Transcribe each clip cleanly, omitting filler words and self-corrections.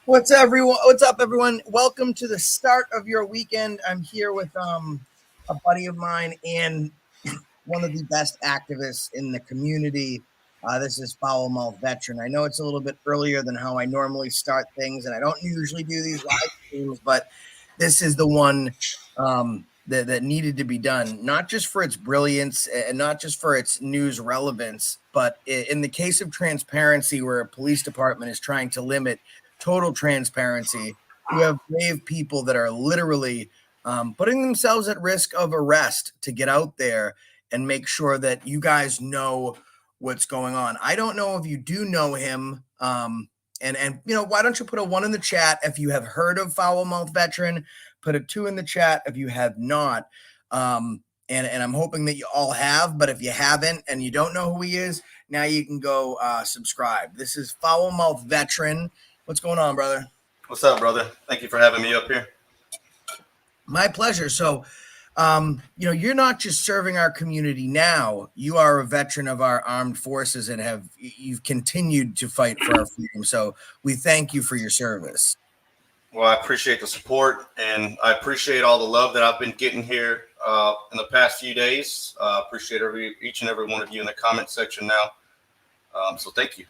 What's everyone? What's up, everyone? Welcome to the start of your weekend. I'm here with a buddy of mine and one of the best activists in the community. This is FoulMouth Veteran. I know it's a little bit earlier than how I normally start things, and I don't usually do these live streams, but this is the one that needed to be done, not just for its brilliance and not just for its news relevance, but in the case of transparency, where a police department is trying to limit total transparency. You have brave people that are literally putting themselves at risk of arrest to get out there and make sure that you guys know what's going on. I don't know if you do know him. And why don't you put a 1 in the chat if you have heard of FoulMouth Veteran? Put a 2 in the chat if you have not. And I'm hoping that you all have, but if you haven't and you don't know who he is, now you can go subscribe. This is FoulMouth Veteran. What's going on, brother? What's up, brother? Thank you for having me up here. My pleasure. So, you're not just serving our community now. You are a veteran of our armed forces and you've continued to fight for our freedom. So we thank you for your service. Well, I appreciate the support, and I appreciate all the love that I've been getting here in the past few days. Appreciate each and every one of you in the comment section now. So thank you.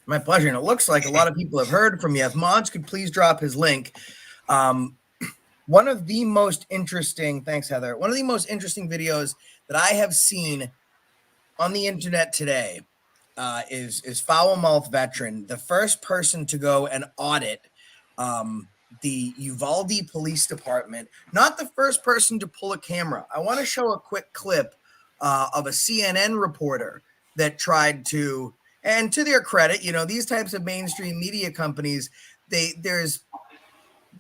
My pleasure. And it looks like a lot of people have heard from you. If Mods could please drop his link. One of the most interesting, thanks, Heather. One of the most interesting videos that I have seen on the internet today is FoulMouth Veteran, the first person to go and audit the Uvalde Police Department, not the first person to pull a camera. I want to show a quick clip of a CNN reporter that tried to, and to their credit, these types of mainstream media companies, there's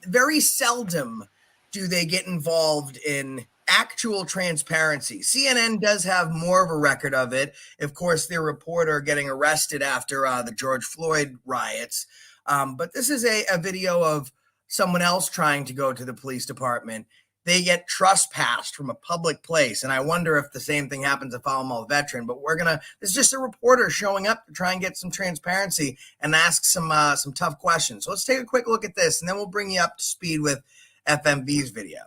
very seldom do they get involved in actual transparency. CNN does have more of a record of it. Of course, their reporter getting arrested after the George Floyd riots. But this is a video of someone else trying to go to the police department. They get trespassed from a public place. And I wonder if the same thing happens to FoulMouth Veteran. But this is just a reporter showing up to try and get some transparency and ask some tough questions. So let's take a quick look at this, and then we'll bring you up to speed with FMV's video.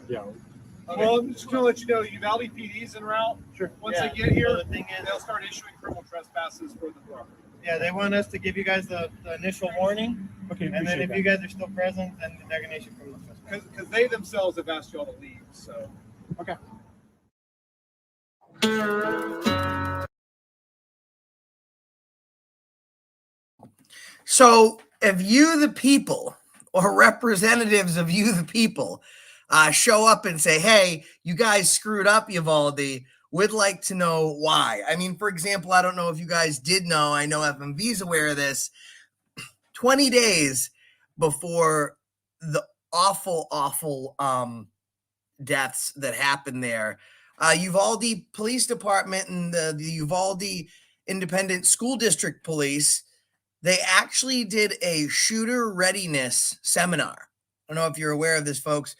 Yeah. Well, I'm just going to let you know, Uvalde PD's en route. Sure. Once they get here, the thing is, they'll start issuing criminal trespasses for the property. Yeah, they want us to give you guys the initial warning. Okay. And then if you guys are still present, then they're going to issue criminal trespass. Because they themselves have asked y'all to leave. So. Okay. So if you, the people, or representatives of you, the people, show up and say, hey, you guys screwed up, Uvalde, we'd like to know why. I mean, for example, I don't know if you guys did know, I know FMV's aware of this, 20 days before the awful deaths that happened there, Uvalde Police Department and the Uvalde Independent School District Police, they actually did a shooter readiness seminar. I don't know if you're aware of this, folks.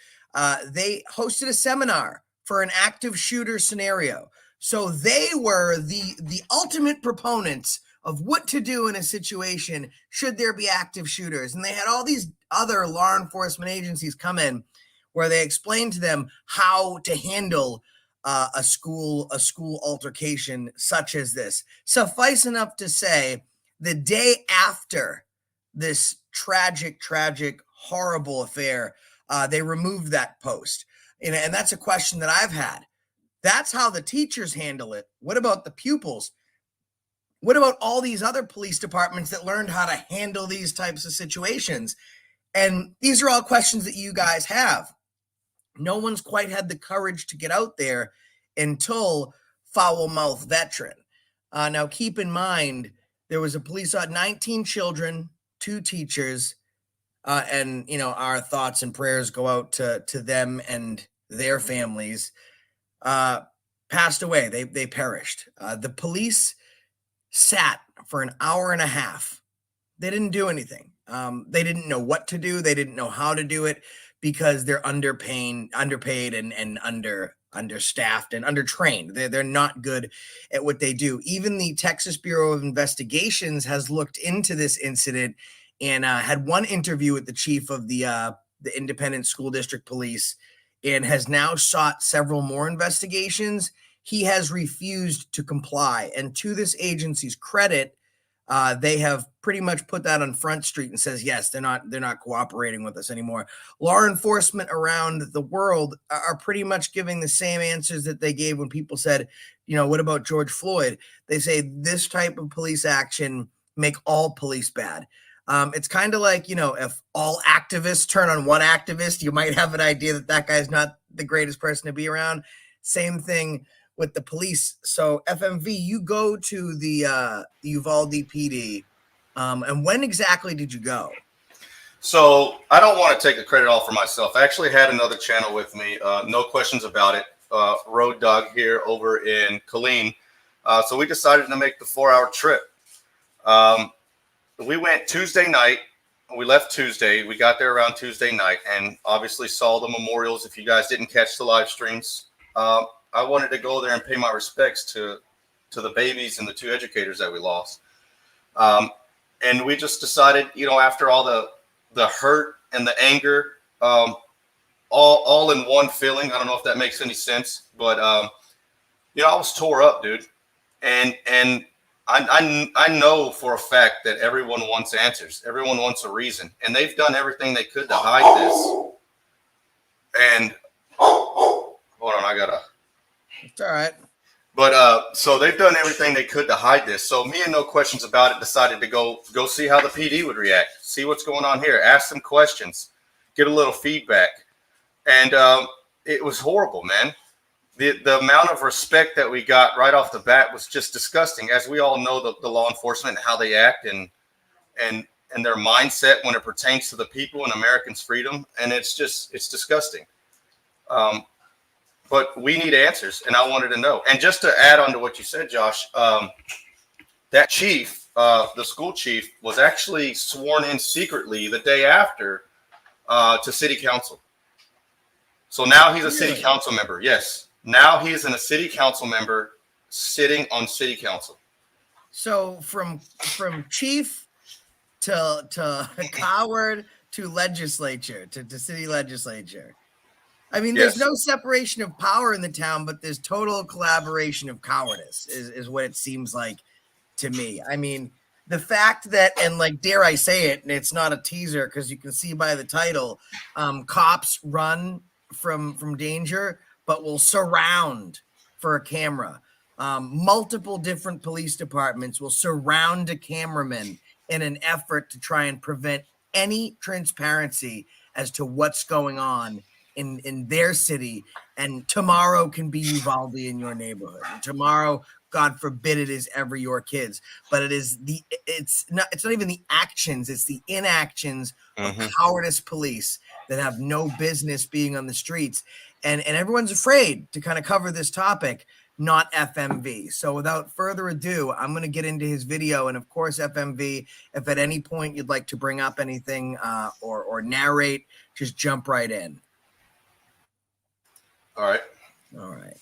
They hosted a seminar for an active shooter scenario. So they were the ultimate proponents of what to do in a situation should there be active shooters. And they had all these other law enforcement agencies come in where they explained to them how to handle a school altercation such as this. Suffice enough to say, the day after this tragic, horrible affair, they removed that post. And that's a question that I've had. That's how the teachers handle it. What about the pupils? What about all these other police departments that learned how to handle these types of situations? And these are all questions that you guys have. No one's quite had the courage to get out there until FoulMouth Veteran. Now, keep in mind, there was a police, 19 children, 2 teachers, and, our thoughts and prayers go out to them and their families, passed away. They perished. The police sat for an hour and a half. They didn't do anything. They didn't know what to do. They didn't know how to do it because they're underpaid and under understaffed and undertrained. They're not good at what they do. Even the Texas Bureau of Investigations has looked into this incident and had one interview with the chief of the Independent School District Police, and has now sought several more investigations. He has refused to comply, and to this agency's credit, they have pretty much put that on Front Street and says, yes, they're not cooperating with us anymore. Law enforcement around the world are pretty much giving the same answers that they gave when people said, what about George Floyd? They say this type of police action make all police bad. It's kind of like, if all activists turn on one activist, you might have an idea that guy's not the greatest person to be around. Same thing with the police. So FMV, you go to the Uvalde PD, and when exactly did you go? So I don't want to take the credit all for myself. I actually had another channel with me, no questions about it, Road Dog here over in Killeen. So we decided to make the 4-hour trip. We went Tuesday night. We left Tuesday. We got there around Tuesday night and obviously saw the memorials. If you guys didn't catch the live streams, I wanted to go there and pay my respects to the babies and the 2 educators that we lost. And we just decided, after all the hurt and the anger, all in one feeling. I don't know if that makes any sense, but I was tore up, dude. And I know for a fact that everyone wants answers. Everyone wants a reason, and they've done everything they could to hide this. And hold on, It's all right. But so they've done everything they could to hide this. So me and no questions about it decided to go see how the PD would react, see what's going on here, ask some questions, get a little feedback. And it was horrible, man. The amount of respect that we got right off the bat was just disgusting. As we all know, the law enforcement and how they act and their mindset when it pertains to the people and Americans' freedom. And it's disgusting. But we need answers, and I wanted to know. And just to add on to what you said, Josh, that chief, the school chief, was actually sworn in secretly the day after to city council. So now he's a city council member. Yes. Now he is a city council member sitting on city council. So from chief to coward to legislature to city legislature. I mean, there's no separation of power in the town, but there's total collaboration of cowardice is what it seems like to me. I mean, the fact that, and like, dare I say it, and it's not a teaser because you can see by the title, cops run from danger, but will surround for a camera. Multiple different police departments will surround a cameraman in an effort to try and prevent any transparency as to what's going on in their city. And tomorrow can be Uvalde in your neighborhood. And tomorrow, God forbid, it is ever your kids. But it's not even the actions, it's the inactions of cowardice police that have no business being on the streets. And everyone's afraid to kind of cover this topic, not FMV. So without further ado, I'm going to get into his video. And of course, FMV, if at any point you'd like to bring up anything or narrate, just jump right in. All right. All right.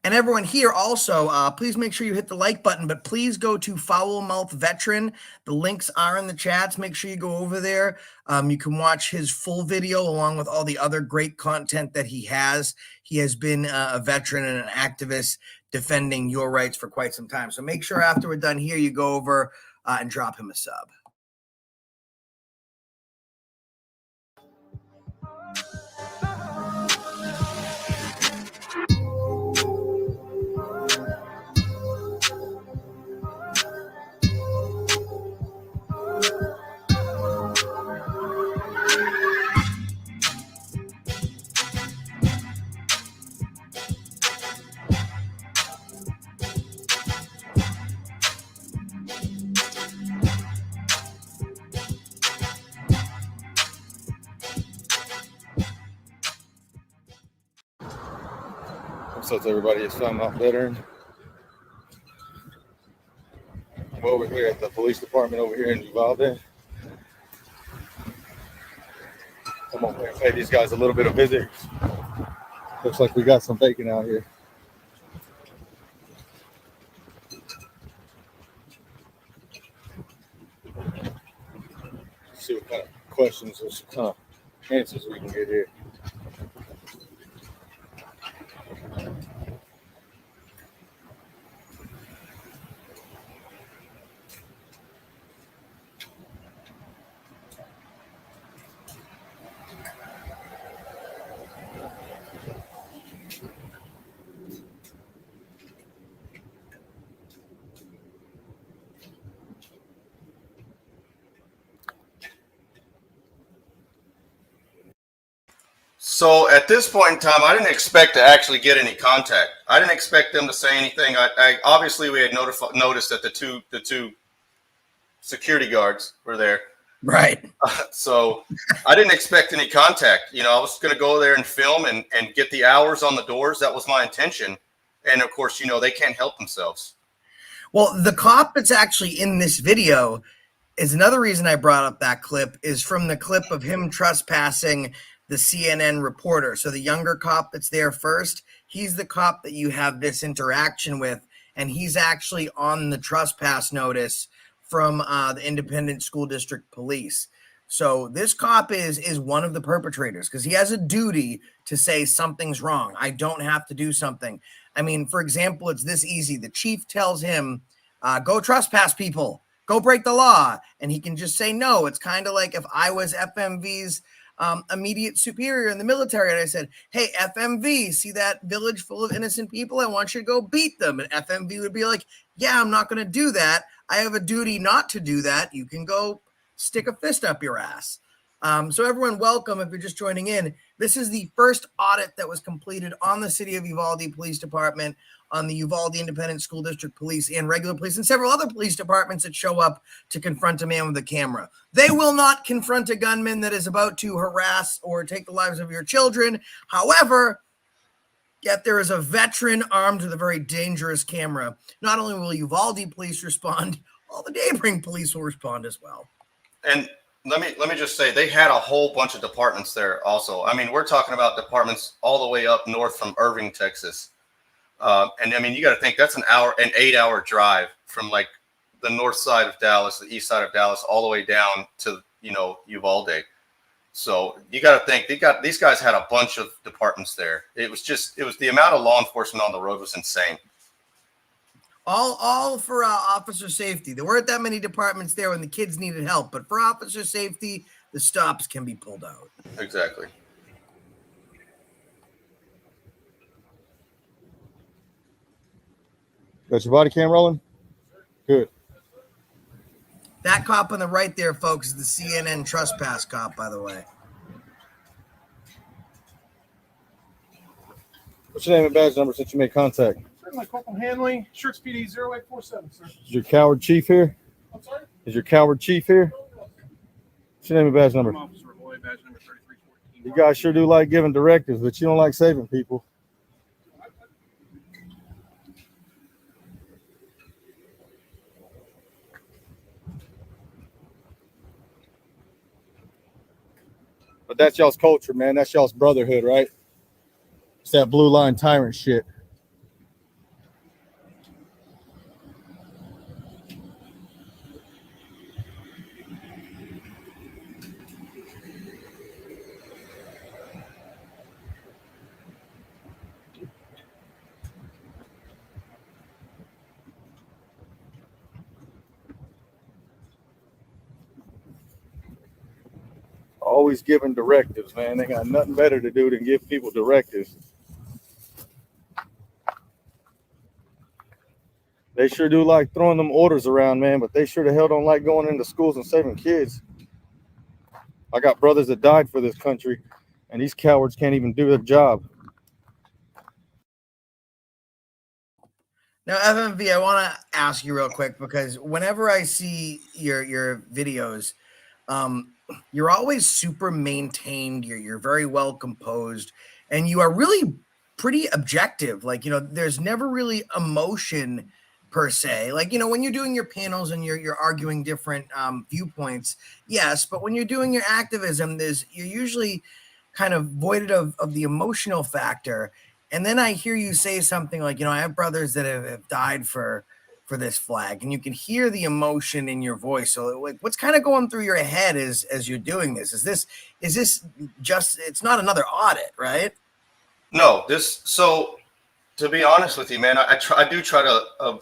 And everyone here also, please make sure you hit the like button, but please go to FoulMouth Veteran. The links are in the chats. Make sure you go over there. You can watch his full video along with all the other great content that he has. He has been a veteran and an activist defending your rights for quite some time. So make sure after we're done here, you go over and drop him a sub. What's up, everybody? It's FoulMouth Veteran. I'm over here at the police department over here in Uvalde. Come on, man. Pay these guys a little bit of visit. Looks like we got some bacon out here. See what kind of questions or some kind of answers we can get here. So at this point in time, I didn't expect to actually get any contact. I didn't expect them to say anything. I obviously we had noticed that the two security guards were there. Right. So I didn't expect any contact. You know, I was going to go there and film and get the hours on the doors. That was my intention. And of course, you know, they can't help themselves. Well, the cop that's actually in this video is another reason I brought up that clip, is from the clip of him trespassing the CNN reporter. So the younger cop that's there first, he's the cop that you have this interaction with, and he's actually on the trespass notice from the Independent School District Police. So this cop is one of the perpetrators because he has a duty to say something's wrong. I don't have to do something. I mean, for example, it's this easy. The chief tells him, go trespass people, go break the law. And he can just say no. It's kind of like if I was FMV's immediate superior in the military and I said, hey, FMV, see that village full of innocent people? I want you to go beat them. And FMV would be like, yeah, I'm not going to do that. I have a duty not to do that. You can go stick a fist up your ass. So everyone, welcome. If you're just joining in, this is the first audit that was completed on the City of Uvalde Police Department, on the Uvalde Independent School District Police and regular police and several other police departments that show up to confront a man with a camera. They will not confront a gunman that is about to harass or take the lives of your children. However, yet there is a veteran armed with a very dangerous camera. Not only will Uvalde police respond, all the neighboring police will respond as well. And let me just say, they had a whole bunch of departments there also. I mean, we're talking about departments all the way up north from Irving, Texas. And I mean, you got to think that's an 8-hour drive from like the north side of Dallas, the east side of Dallas, all the way down to, you know, Uvalde. So you got to think these guys had a bunch of departments there. It was the amount of law enforcement on the road was insane. All for officer safety. There weren't that many departments there when the kids needed help, but for officer safety, the stops can be pulled out. Exactly. Got your body cam rolling? Good. That cop on the right there, folks, is the CNN trespass cop, by the way. What's your name and badge number since you made contact? Certainly, Corporal Hanley, Shirts PD 0847, sir. Is your coward chief here? I'm sorry? Is your coward chief here? What's your name and badge number? Officer Roy, badge number 3314. You guys sure do like giving directives, but you don't like saving people. But that's y'all's culture, man. That's y'all's brotherhood, right? It's that blue line tyrant shit. Always giving directives, man. They got nothing better to do than give people directives. They sure do like throwing them orders around, man, but they sure the hell don't like going into schools and saving kids. I got brothers that died for this country, and these cowards can't even do their job. Now, FMV, I want to ask you real quick, because whenever I see your videos, you're always super maintained. You're very well composed, and you are really pretty objective. Like, you know, there's never really emotion per se. Like, you know, when you're doing your panels and you're arguing different viewpoints, yes, but when you're doing your activism, you're usually kind of voided of the emotional factor. And then I hear you say something like, you know, I have brothers that have died for this flag, and you can hear the emotion in your voice. So like, what's kind of going through your head as you're doing this? Is this just, it's not another audit, right? No, so to be honest with you, man, I do try to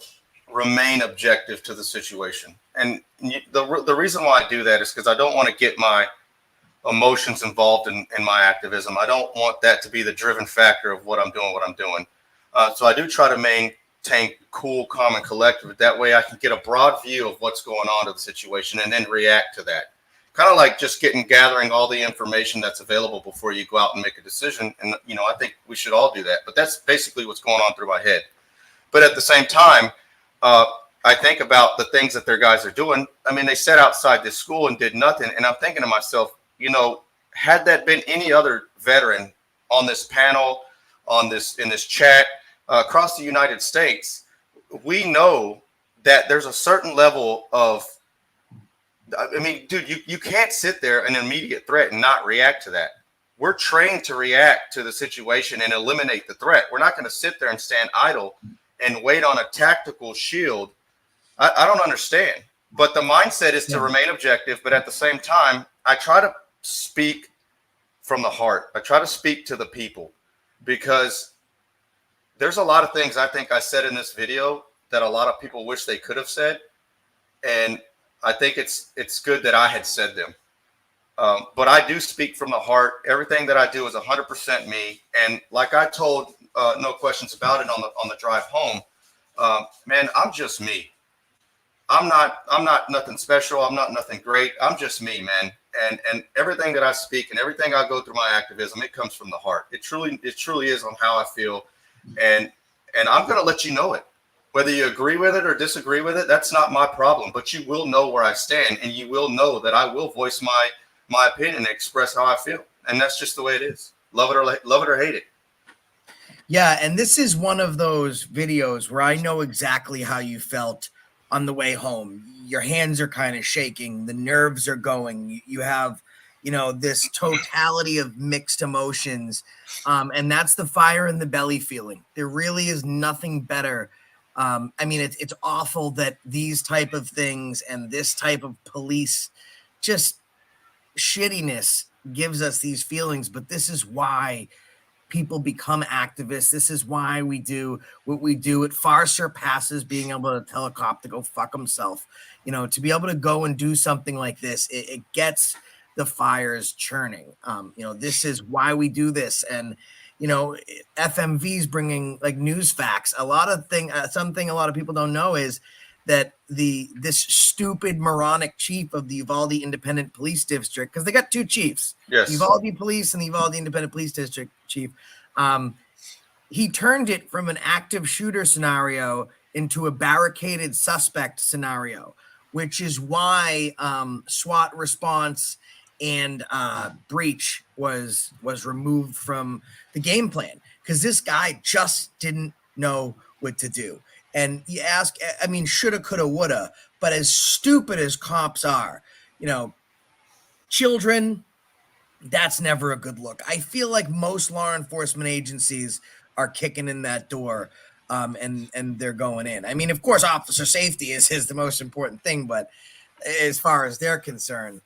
remain objective to the situation. And the reason why I do that is because I don't want to get my emotions involved in my activism. I don't want that to be the driven factor of what I'm doing. So I do try to maintain cool, calm, and collective. That way I can get a broad view of what's going on to the situation and then react to that. Kind of like just gathering all the information that's available before you go out and make a decision. And, you know, I think we should all do that. But that's basically what's going on through my head. But at the same time, I think about the things that their guys are doing. I mean, they sat outside this school and did nothing. And I'm thinking to myself, you know, had that been any other veteran on this panel, in this chat across the United States, we know that there's a certain level of, I mean, dude, you can't sit there an immediate threat and not react to that. We're trained to react to the situation and eliminate the threat. We're not going to sit there and stand idle and wait on a tactical shield. I don't understand. But the mindset is to remain objective. But at the same time, I try to speak from the heart. I try to speak to the people, because there's a lot of things I think I said in this video that a lot of people wish they could have said. And I think it's good that I had said them. But I do speak from the heart. Everything that I do is 100% me. And like I told No Questions About It on the drive home, man, I'm just me. I'm not nothing special. I'm not nothing great. I'm just me, man. And everything that I speak and everything I go through my activism, it comes from the heart. It truly is on how I feel. And I'm going to let you know it. Whether you agree with it or disagree with it, that's not my problem. But you will know where I stand, and you will know that I will voice my opinion and express how I feel. And that's just the way it is. Love it or hate it. Yeah, and this is one of those videos where I know exactly how you felt on the way home. Your hands are kind of shaking. The nerves are going. You have, you know, this totality of mixed emotions. And that's the fire in the belly feeling. There really is nothing better. I mean, it's awful that these type of things and this type of police just shittiness gives us these feelings. But this is why people become activists. This is why we do what we do. It far surpasses being able to tell a cop to go fuck himself. You know, to be able to go and do something like this, it gets the fires churning. You know, this is why we do this. And, you know, FMV's bringing like news facts. Something a lot of people don't know is that this stupid moronic chief of the Uvalde Independent Police District, because they got two chiefs, Yes. the Uvalde Police and the Uvalde Independent Police District chief. He turned it from an active shooter scenario into a barricaded suspect scenario, which is why SWAT response and breach was removed from the game plan, because this guy just didn't know what to do. And you ask, I mean, shoulda, coulda, woulda, but as stupid as cops are, you know, children, that's never a good look. I feel like most law enforcement agencies are kicking in that door, and they're going in. I mean, of course, officer safety is the most important thing, but as far as they're concerned.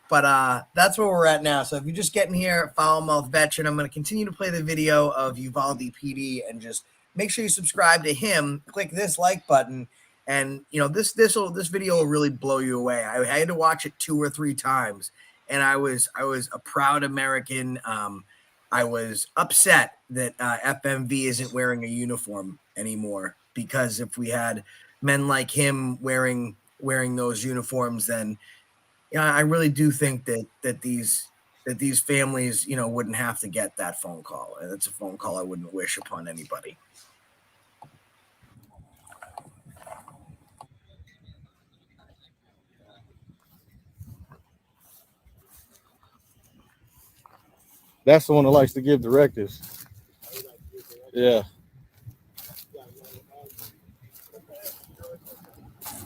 But that's where we're at now. So if you're just getting here, FoulMouth Veteran, I'm going to continue to play the video of Uvalde PD, and just make sure you subscribe to him. Click this like button, and you know this video will really blow you away. I had to watch it 2 or 3 times, and I was a proud American. I was upset that FMV isn't wearing a uniform anymore, because if we had men like him wearing those uniforms, then I really do think that these families, you know, wouldn't have to get that phone call. And it's a phone call I wouldn't wish upon anybody. That's the one that likes to give directives. Yeah.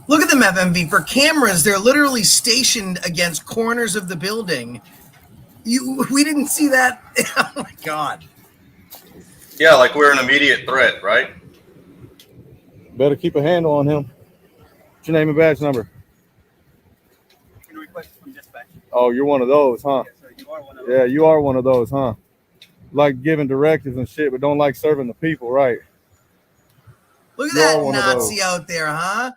Look at them, FMV. For cameras, they're literally stationed against corners of the building. We didn't see that. Oh my God. Yeah, like we're an immediate threat, right? Better keep a handle on him. What's your name and badge number? Request from dispatch. Oh, you're one of those, huh? Yes, sir. You are one of Yeah, you are one of those, huh? Like giving directives and shit, but don't like serving the people, right? Look at You are that one of Nazi those. out there, huh?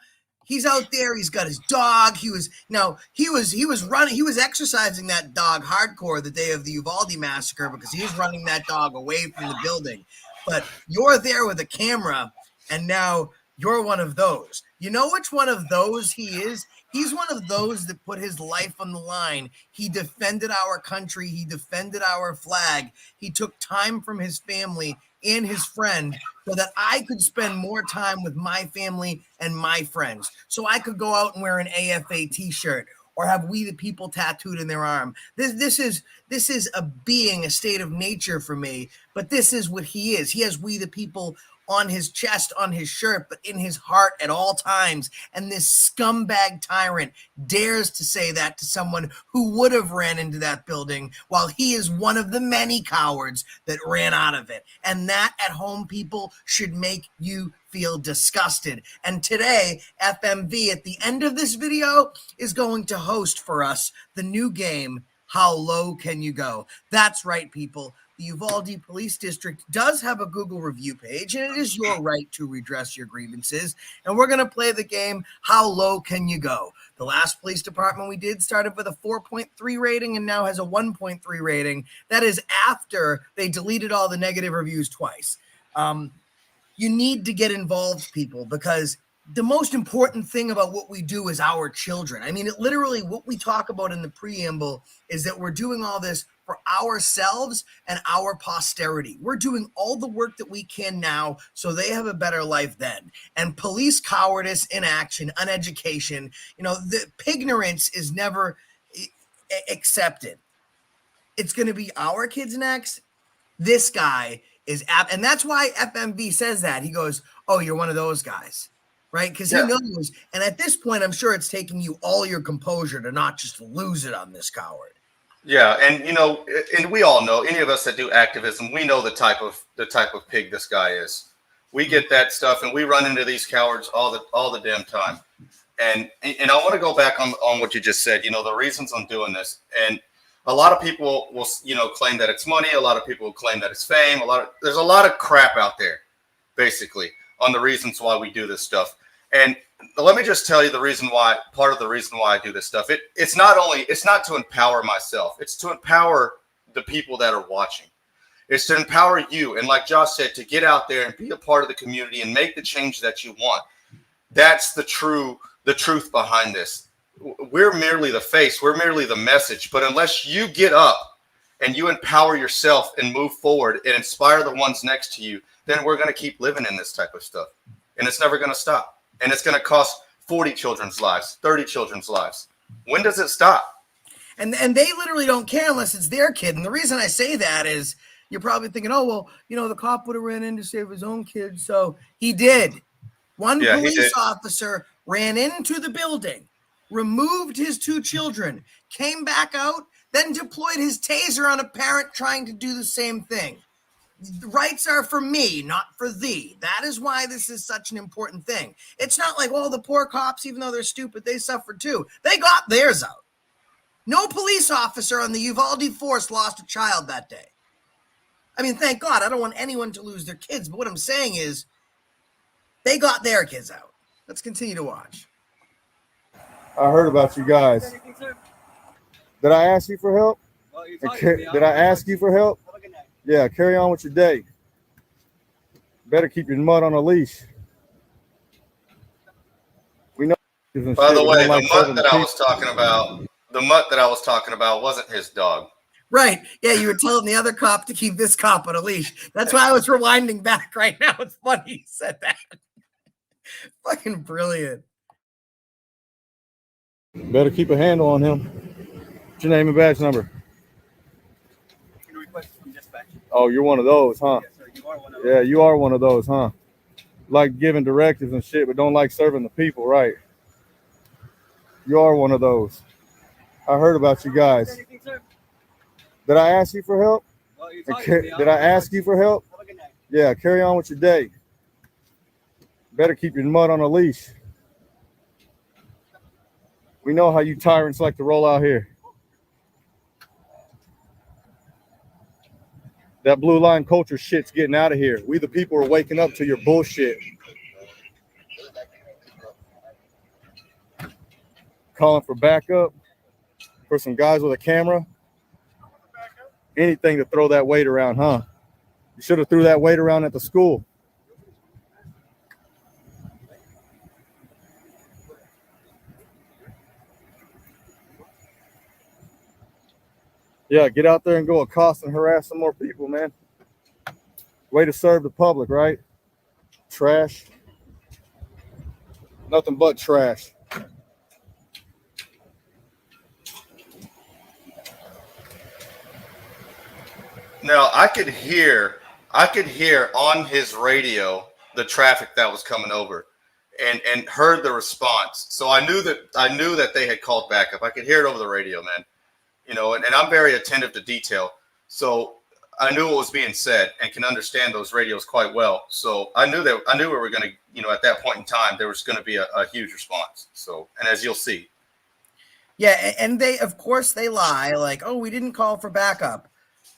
He's out there. He's got his dog. He was running. He was exercising that dog hardcore the day of the Uvalde massacre because he was running that dog away from the building. But you're there with a camera, and now you're one of those. You know which one of those he is? He's one of those that put his life on the line. He defended our country. He defended our flag. He took time from his family and his friend so that I could spend more time with my family and my friends. So I could go out and wear an AFA t-shirt or have We the People tattooed in their arm. This is a being, a state of nature for me, but this is what he is. He has We the People on his chest, on his shirt, but in his heart at all times. And this scumbag tyrant dares to say that to someone who would have ran into that building while he is one of the many cowards that ran out of it. And that, at home, people, should make you feel disgusted. And today, FMV, at the end of this video, is going to host for us the new game, How Low Can You Go? That's right, people. The Uvalde Police District does have a Google review page, and it is your right to redress your grievances. And we're going to play the game, How Low Can You Go? The last police department we did started with a 4.3 rating and now has a 1.3 rating. That is after they deleted all the negative reviews twice. You need to get involved, people, because the most important thing about what we do is our children. I mean, it literally, what we talk about in the preamble is that we're doing all this for ourselves and our posterity. We're doing all the work that we can now so they have a better life then. And police cowardice, inaction, uneducation, the pignorance is never accepted. It's going to be our kids next. This guy is, and that's why FMV says that. He goes, oh, you're one of those guys. Right? Because he knows, and at this point, I'm sure it's taking you all your composure to not just lose it on this coward. Yeah, and and we all know, any of us that do activism, we know the type of pig this guy is. We get that stuff, and we run into these cowards all the damn time. And I want to go back on what you just said. The reasons I'm doing this, and a lot of people will claim that it's money. A lot of people will claim that it's fame. There's a lot of crap out there, basically, on the reasons why we do this stuff. And let me just tell you part of the reason why I do this stuff. It's not to empower myself. It's to empower the people that are watching. It's to empower you. And like Josh said, to get out there and be a part of the community and make the change that you want. That's the truth behind this. We're merely the face. We're merely the message. But unless you get up and you empower yourself and move forward and inspire the ones next to you, then we're going to keep living in this type of stuff. And it's never going to stop. And it's going to cost 40 children's lives, 30 children's lives. When does it stop? And they literally don't care unless it's their kid. And the reason I say that is you're probably thinking, oh, well, the cop would have ran in to save his own kid. So he did. One police officer ran into the building, removed his 2 children, came back out, then deployed his taser on a parent trying to do the same thing. The rights are for me, not for thee. That is why this is such an important thing. It's not like, the poor cops, even though they're stupid, they suffered too. They got theirs out. No police officer on the Uvalde force lost a child that day. I mean, thank God. I don't want anyone to lose their kids. But what I'm saying is they got their kids out. Let's continue to watch. I heard about you guys. Did I ask you for help? Did I ask you for help? Yeah, carry on with your day. Better keep your mud on a leash. We know. By the way, the mutt that I was talking about wasn't his dog. Right. Yeah, you were telling the other cop to keep this cop on a leash. That's why I was rewinding back right now. It's funny you said that. Fucking brilliant. Better keep a handle on him. What's your name and badge number? Request from dispatch. Oh, you're one of those, huh? Yes, sir. You are one of Yeah, you are one of those, huh? Like giving directives and shit, but don't like serving the people, right? You are one of those. I heard about you guys. Did I ask you for help? Did I ask you for help? Yeah, carry on with your day. Better keep your mud on a leash. We know how you tyrants like to roll out here. That blue line culture shit's getting out of here. We the people are waking up to your bullshit. Calling for backup for some guys with a camera. Anything to throw that weight around, huh? You should have threw that weight around at the school. Yeah, get out there and go accost and harass some more people, man. Way to serve the public, right? Trash. Nothing but trash. Now I could hear on his radio the traffic that was coming over, and heard the response. So I knew that they had called backup. I could hear it over the radio, man. You know, and I'm very attentive to detail. So I knew what was being said and can understand those radios quite well. So I knew we were going to, you know, at that point in time, there was going to be a huge response. So, and as you'll see. Yeah. And they, of course, they lie like, oh, we didn't call for backup.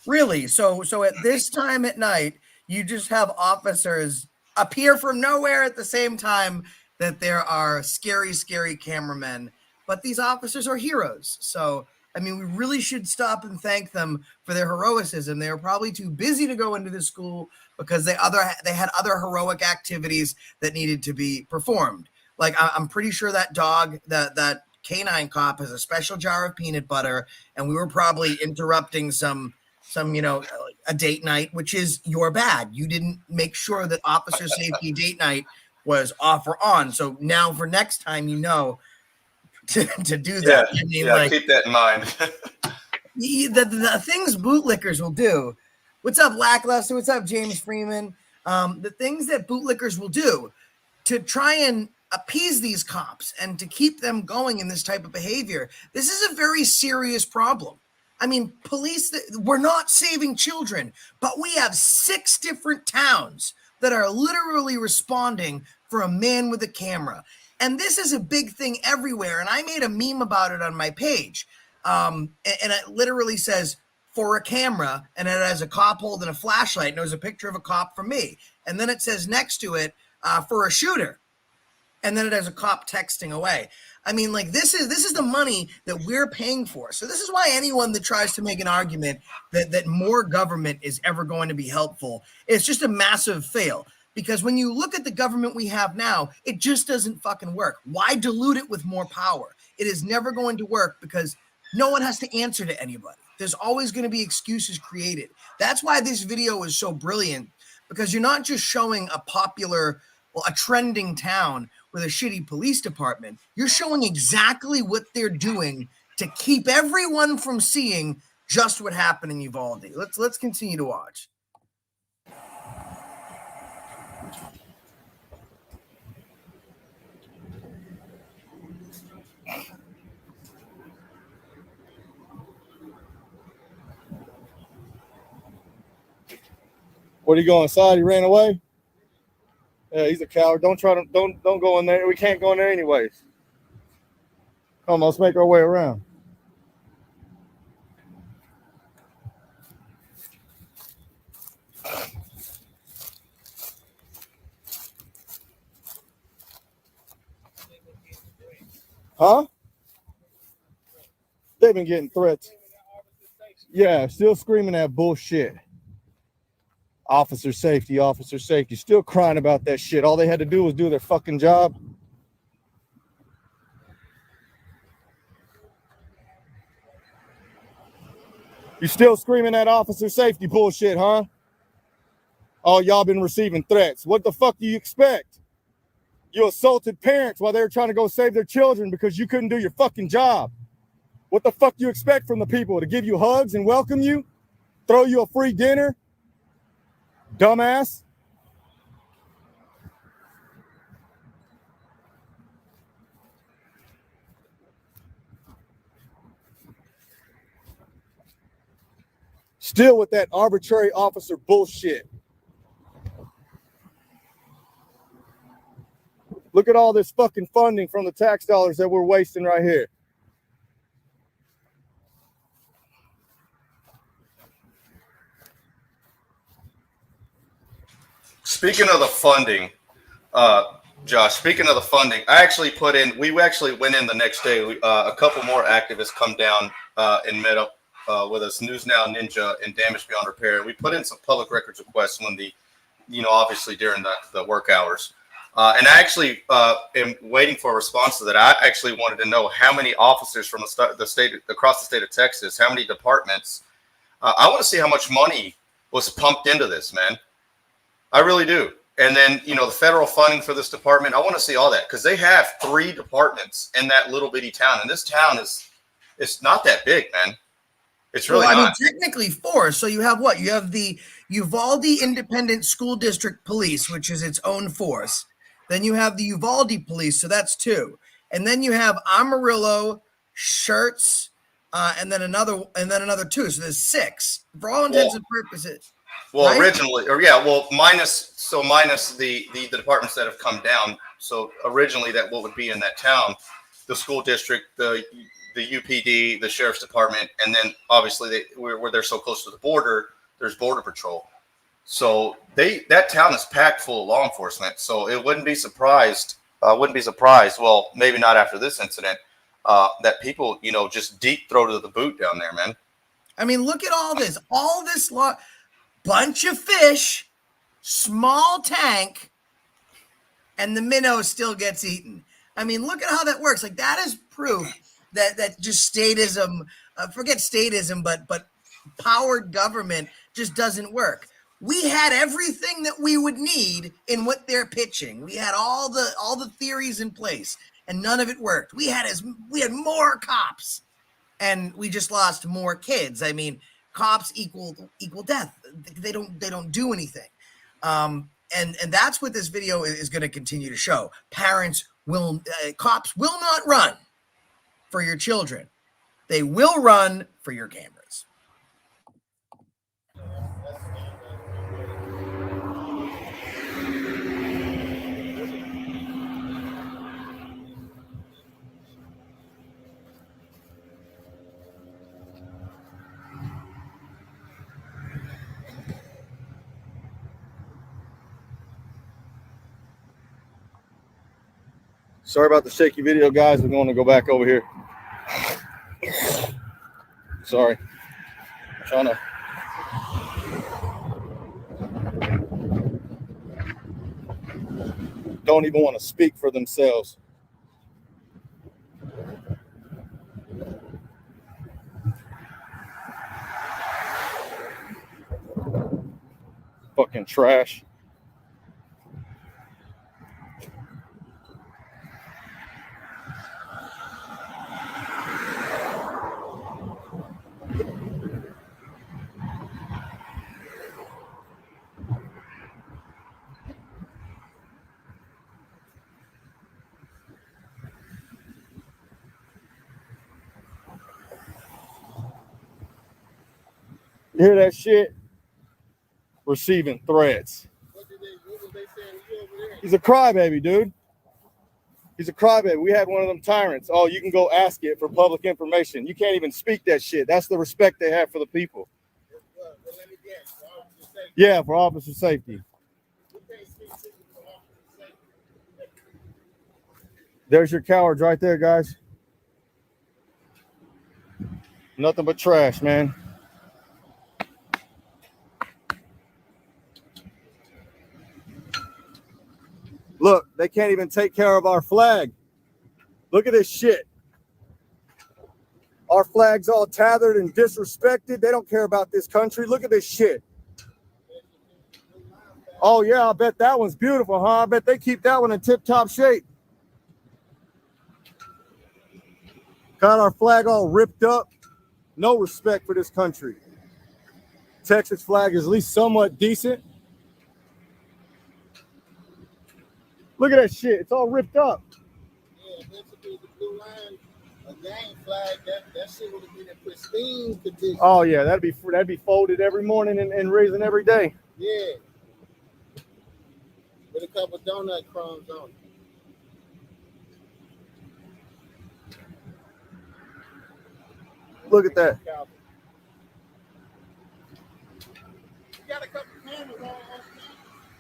Really? So at this time at night, you just have officers appear from nowhere at the same time that there are scary, scary cameramen. But these officers are heroes. So, I mean, we really should stop and thank them for their heroicism. They were probably too busy to go into the school because they had other heroic activities that needed to be performed. Like I'm pretty sure that dog, that canine cop, has a special jar of peanut butter, and we were probably interrupting some a date night, which is your bad. You didn't make sure that officer safety date night was off or on. So now for next time, to do that. Yeah, I mean, keep that in mind. the things bootlickers will do. What's up, Lackluster? What's up, James Freeman? The things that bootlickers will do to try and appease these cops and to keep them going in this type of behavior. This is a very serious problem. I mean, police, we're not saving children, but we have 6 different towns that are literally responding for a man with a camera. And this is a big thing everywhere. And I made a meme about it on my page. And it literally says, for a camera, and it has a cop holding a flashlight, and it was a picture of a cop for me. And then it says next to it, for a shooter. And then it has a cop texting away. I mean, like, this is the money that we're paying for. So this is why anyone that tries to make an argument that more government is ever going to be helpful, it's just a massive fail. Because when you look at the government we have now, it just doesn't fucking work. Why dilute it with more power? It is never going to work because no one has to answer to anybody. There's always going to be excuses created. That's why this video is so brilliant, because you're not just showing a trending town with a shitty police department. You're showing exactly what they're doing to keep everyone from seeing just what happened in Uvalde. Let's continue to watch. What, are you going inside? He ran away? Yeah, he's a coward. Don't go in there. We can't go in there anyways. Come on, let's make our way around. Huh? They've been getting threats. Yeah, still screaming that bullshit. Officer safety, still crying about that shit. All they had to do was do their fucking job. You still screaming that officer safety bullshit, huh? Oh, y'all been receiving threats. What the fuck do you expect? You assaulted parents while they were trying to go save their children because you couldn't do your fucking job. What the fuck do you expect from the people? To give you hugs and welcome you? Throw you a free dinner? Dumbass. Still with that arbitrary officer bullshit. Look at all this fucking funding from the tax dollars that we're wasting right here. Speaking of the funding, Josh, speaking of the funding, we actually went in the next day. A couple more activists come down and met up with us, News Now, Ninja, and Damage Beyond Repair. We put in some public records requests when obviously during the work hours. And I actually am waiting for a response to that. I actually wanted to know how many officers from the state, across the state of Texas, how many departments. I want to see how much money was pumped into this, man. I really do. And then, the federal funding for this department, I want to see all that because they have 3 departments in that little bitty town. And this town it's not that big, man. It's really not. I mean, technically 4. So you have what? You have the Uvalde Independent School District Police, which is its own force. Then you have the Uvalde Police, so that's 2. And then you have Amarillo, Shirts, and then another 2. So there's 6 for all intents and purposes. Well, right? originally, minus the departments that have come down. So originally, that what would be in that town, the school district, the UPD, the sheriff's department, and then obviously where they're so close to the border, there's border patrol. So that town is packed full of law enforcement. So it wouldn't be surprised. Well, maybe not after this incident, that people, just deep throated the boot down there, man. I mean, look at all this bunch of fish, small tank, and the minnow still gets eaten. I mean, look at how that works. Like, that is proof that just statism, forget statism, but powered government just doesn't work. We had everything that we would need in what they're pitching. We had all the theories in place, and none of it worked. We had more cops, and we just lost more kids. I mean, cops equal death. They don't do anything. And that's what this video is going to continue to show. Cops will not run for your children. They will run for your cameras. Sorry about the shaky video, guys. We're going to go back over here. Sorry. I'm trying to. Don't even want to speak for themselves. Fucking trash. You hear that shit? Receiving threats. What was they saying to you over there? He's a crybaby, dude. He's a crybaby. We had one of them tyrants. Oh, you can go ask it for public information. You can't even speak that shit. That's the respect they have for the people. Well, let me guess. For officer safety. Yeah, for officer safety. You can't speak for officer safety. There's your cowards right there, guys. Nothing but trash, man. Look, they can't even take care of our flag. Look at this shit. Our flag's all tethered and disrespected. They don't care about this country. Look at this shit. Oh, yeah, I bet that one's beautiful, huh? I bet they keep that one in tip-top shape. Got our flag all ripped up. No respect for this country. Texas flag is at least somewhat decent. Look at that shit. It's all ripped up. Yeah, that's the blue line. A gang flag, that shit would have been in pristine condition. Oh yeah, that'd be folded every morning and risen every day. Yeah. With a couple donut crumbs on it. Look at that. You got a couple cameras on.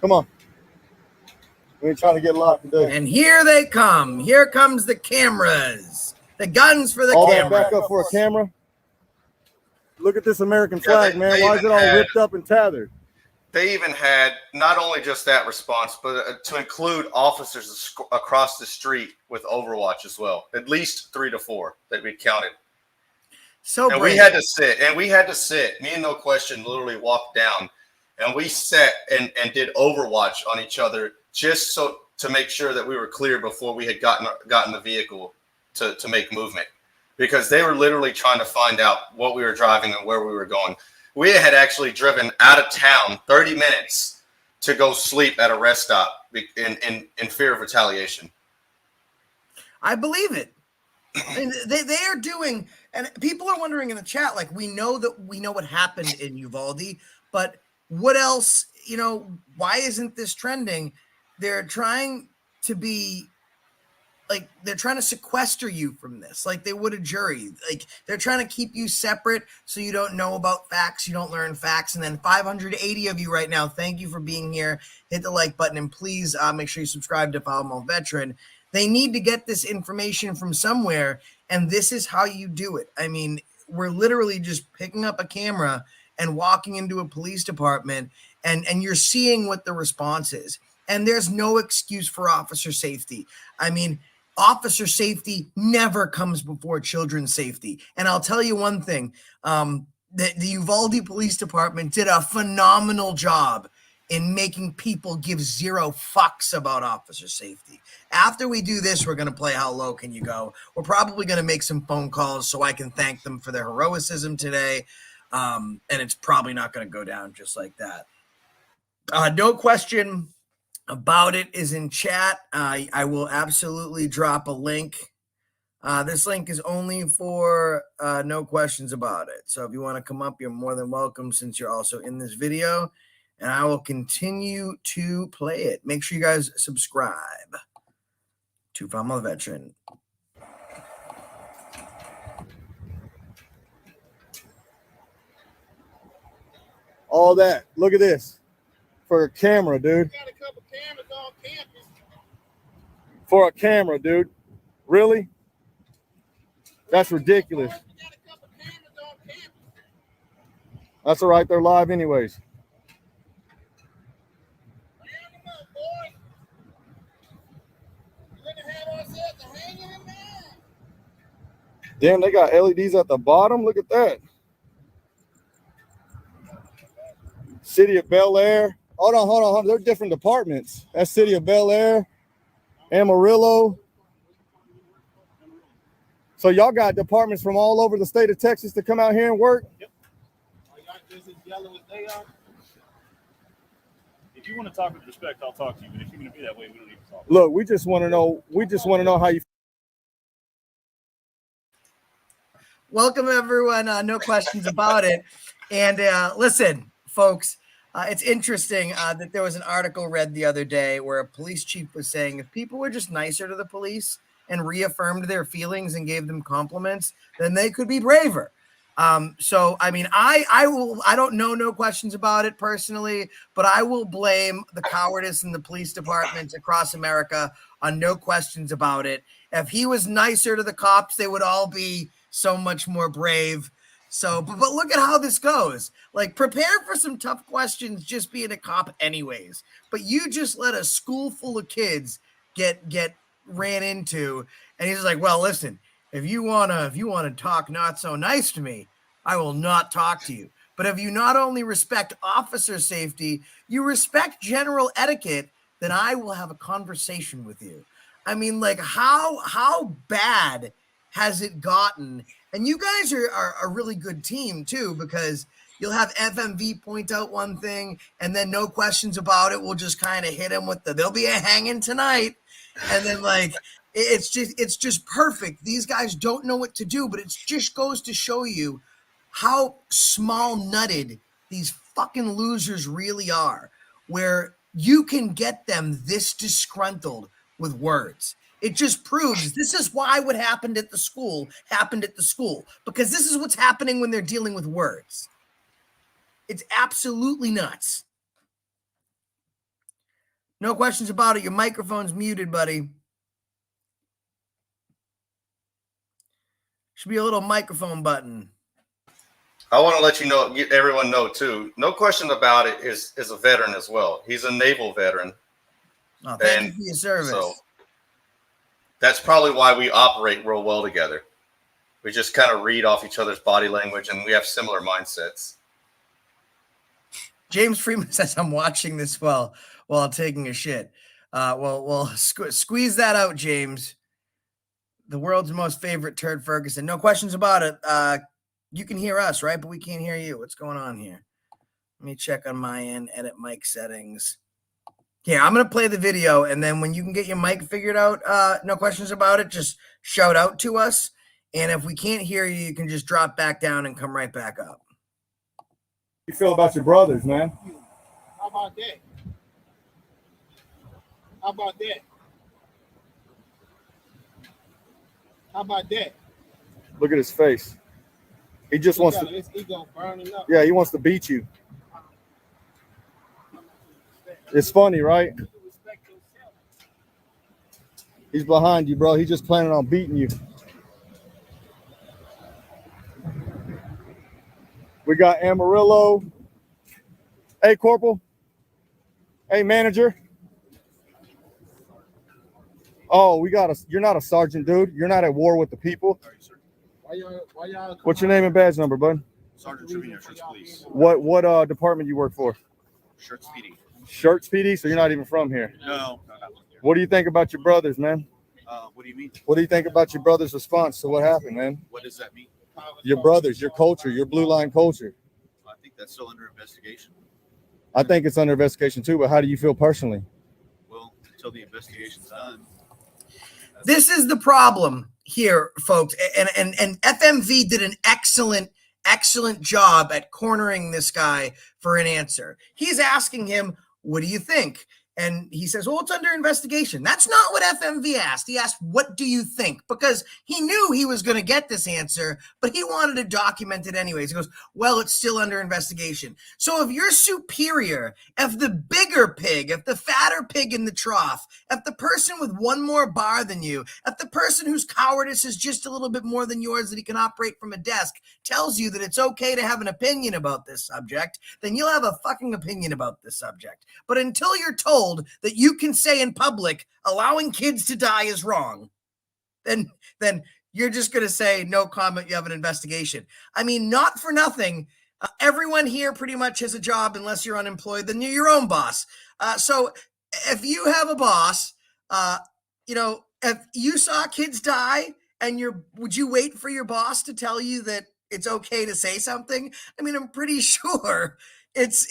Come on. We ain't trying to get locked today. And here they come. Here comes the cameras. The guns for the All camera. that back up for a camera. Look at this American flag, man. Why is it all ripped up and tethered? They even had not only just that response, but to include officers across the street with Overwatch as well. At least 3 to 4 that we counted. So and brave. we had to sit. Me and No Question literally walked down, and we sat and did Overwatch on each other just so to make sure that we were clear before we had gotten the vehicle to make movement, because they were literally trying to find out what we were driving and where we were going. We had actually driven out of town 30 minutes to go sleep at a rest stop in fear of retaliation. I believe it. And they are doing, and people are wondering in the chat, like, we know what happened in Uvalde, but what else, why isn't this trending? They're trying to be like, they're trying to sequester you from this, like they would a jury. Like, they're trying to keep you separate so you don't know about facts, you don't learn facts. And then 580 of you right now, thank you for being here. Hit the like button, and please make sure you subscribe to FoulMouth Veteran. They need to get this information from somewhere, and this is how you do it. I mean, we're literally just picking up a camera and walking into a police department, and you're seeing what the response is. And there's no excuse for officer safety. I mean, officer safety never comes before children's safety. And I'll tell you one thing, the Uvalde Police Department did a phenomenal job in making people give zero fucks about officer safety. After we do this, we're going to play How Low Can You Go? We're probably going to make some phone calls so I can thank them for their heroism today. And it's probably not going to go down just like that. No question about it is in chat. I will absolutely drop a link. This link is only for No Questions About It. So if you want to come up, you're more than welcome, since you're also in this video. And I will continue to play it. Make sure you guys subscribe to FoulMouth Veteran. All that. Look at this. For a camera, dude. You got a couple cameras on campus. For a camera, dude. Really? That's ridiculous. You got a couple cameras on campus. That's all right. They're live anyways. Round them up, boys. We're gonna have ourselves a hanging in there. Damn, they got LEDs at the bottom. Look at that. City of Bel Air. Hold on. They're different departments. That's City of Bel Air, Amarillo. So y'all got departments from all over the state of Texas to come out here and work? Yep. Y'all just as yellow as they are. If you want to talk with respect, I'll talk to you. But if you're going to be that way, we don't need to talk. Look, we just want to know. We just want to know how you. Welcome, everyone. No questions about it. And listen, folks, it's interesting that there was an article read the other day where a police chief was saying if people were just nicer to the police and reaffirmed their feelings and gave them compliments, then they could be braver. So, I mean, I don't know No Questions About It personally, but I will blame the cowardice in the police departments across America on No Questions About It. If he was nicer to the cops, they would all be so much more brave. So, but look at how this goes. Like, prepare for some tough questions just being a cop anyways. But you just let a school full of kids get ran into, and he's like, well, listen, if you wanna talk not so nice to me, I will not talk to you. But if you not only respect officer safety, you respect general etiquette, then I will have a conversation with you. I mean, like, how bad has it gotten? And you guys are a really good team too, because you'll have FMV point out one thing, and then No Questions About It will just kind of hit him with there'll be a hanging tonight. And then, like, It's just perfect. These guys don't know what to do, but it just goes to show you how small nutted these fucking losers really are, where you can get them this disgruntled with words. It just proves this is why what happened at the school, because this is what's happening when they're dealing with words. It's absolutely nuts. No questions about it. Your microphone's muted, buddy. Should be a little microphone button. I want to let you know, everyone know too. No question about it. Is a veteran as well. He's a naval veteran. Oh, thank you for your service. So that's probably why we operate real well together. We just kind of read off each other's body language, and we have similar mindsets. James Freeman says, "I'm watching this while taking a shit." Squeeze that out, James. The world's most favorite turd Ferguson. No questions about it. You can hear us, right? But we can't hear you. What's going on here? Let me check on my end. Edit mic settings. Here, I'm going to play the video, and then when you can get your mic figured out, no questions about it, just shout out to us. And if we can't hear you, you can just drop back down and come right back up. You feel about your brothers, man? How about that? How about that? How about that? Look at his face. He just wants to. His ego burning up. Yeah, he wants to beat you. It's funny, right? He's behind you, bro. He's just planning on beating you. We got Amarillo. Hey, Corporal. Hey, Manager. Oh, we got you're not a sergeant, dude. You're not at war with the people. Why y'all What's your name and badge number, bud? Sergeant Trevino, Shirts Police. What department you work for? Shirts PD. Shirts PD? So you're not even from here. No. What do you think about your brothers, man? What do you mean? What do you think about your brother's response to what happened, man? What does that mean? Your brothers, your culture, your blue line culture. I think that's still under investigation. I think it's under investigation too, but how do you feel personally? Well, until the investigation's done. This is the problem here, folks. And FMV did an excellent job at cornering this guy for an answer. He's asking him, what do you think? And he says, well, it's under investigation. That's not what FMV asked. He asked, what do you think? Because he knew he was going to get this answer, but he wanted to document it anyways. He goes, well, it's still under investigation. So if you're superior, if the bigger pig, if the fatter pig in the trough, if the person with one more bar than you, if the person whose cowardice is just a little bit more than yours that he can operate from a desk tells you that it's okay to have an opinion about this subject, then you'll have a fucking opinion about this subject. But until you're told that you can say in public allowing kids to die is wrong, then you're just going to say no comment, you have an investigation. I mean, not for nothing, everyone here pretty much has a job unless you're unemployed, then you're your own boss. So if you have a boss, if you saw kids die and would you wait for your boss to tell you that it's okay to say something? I mean, I'm pretty sure it's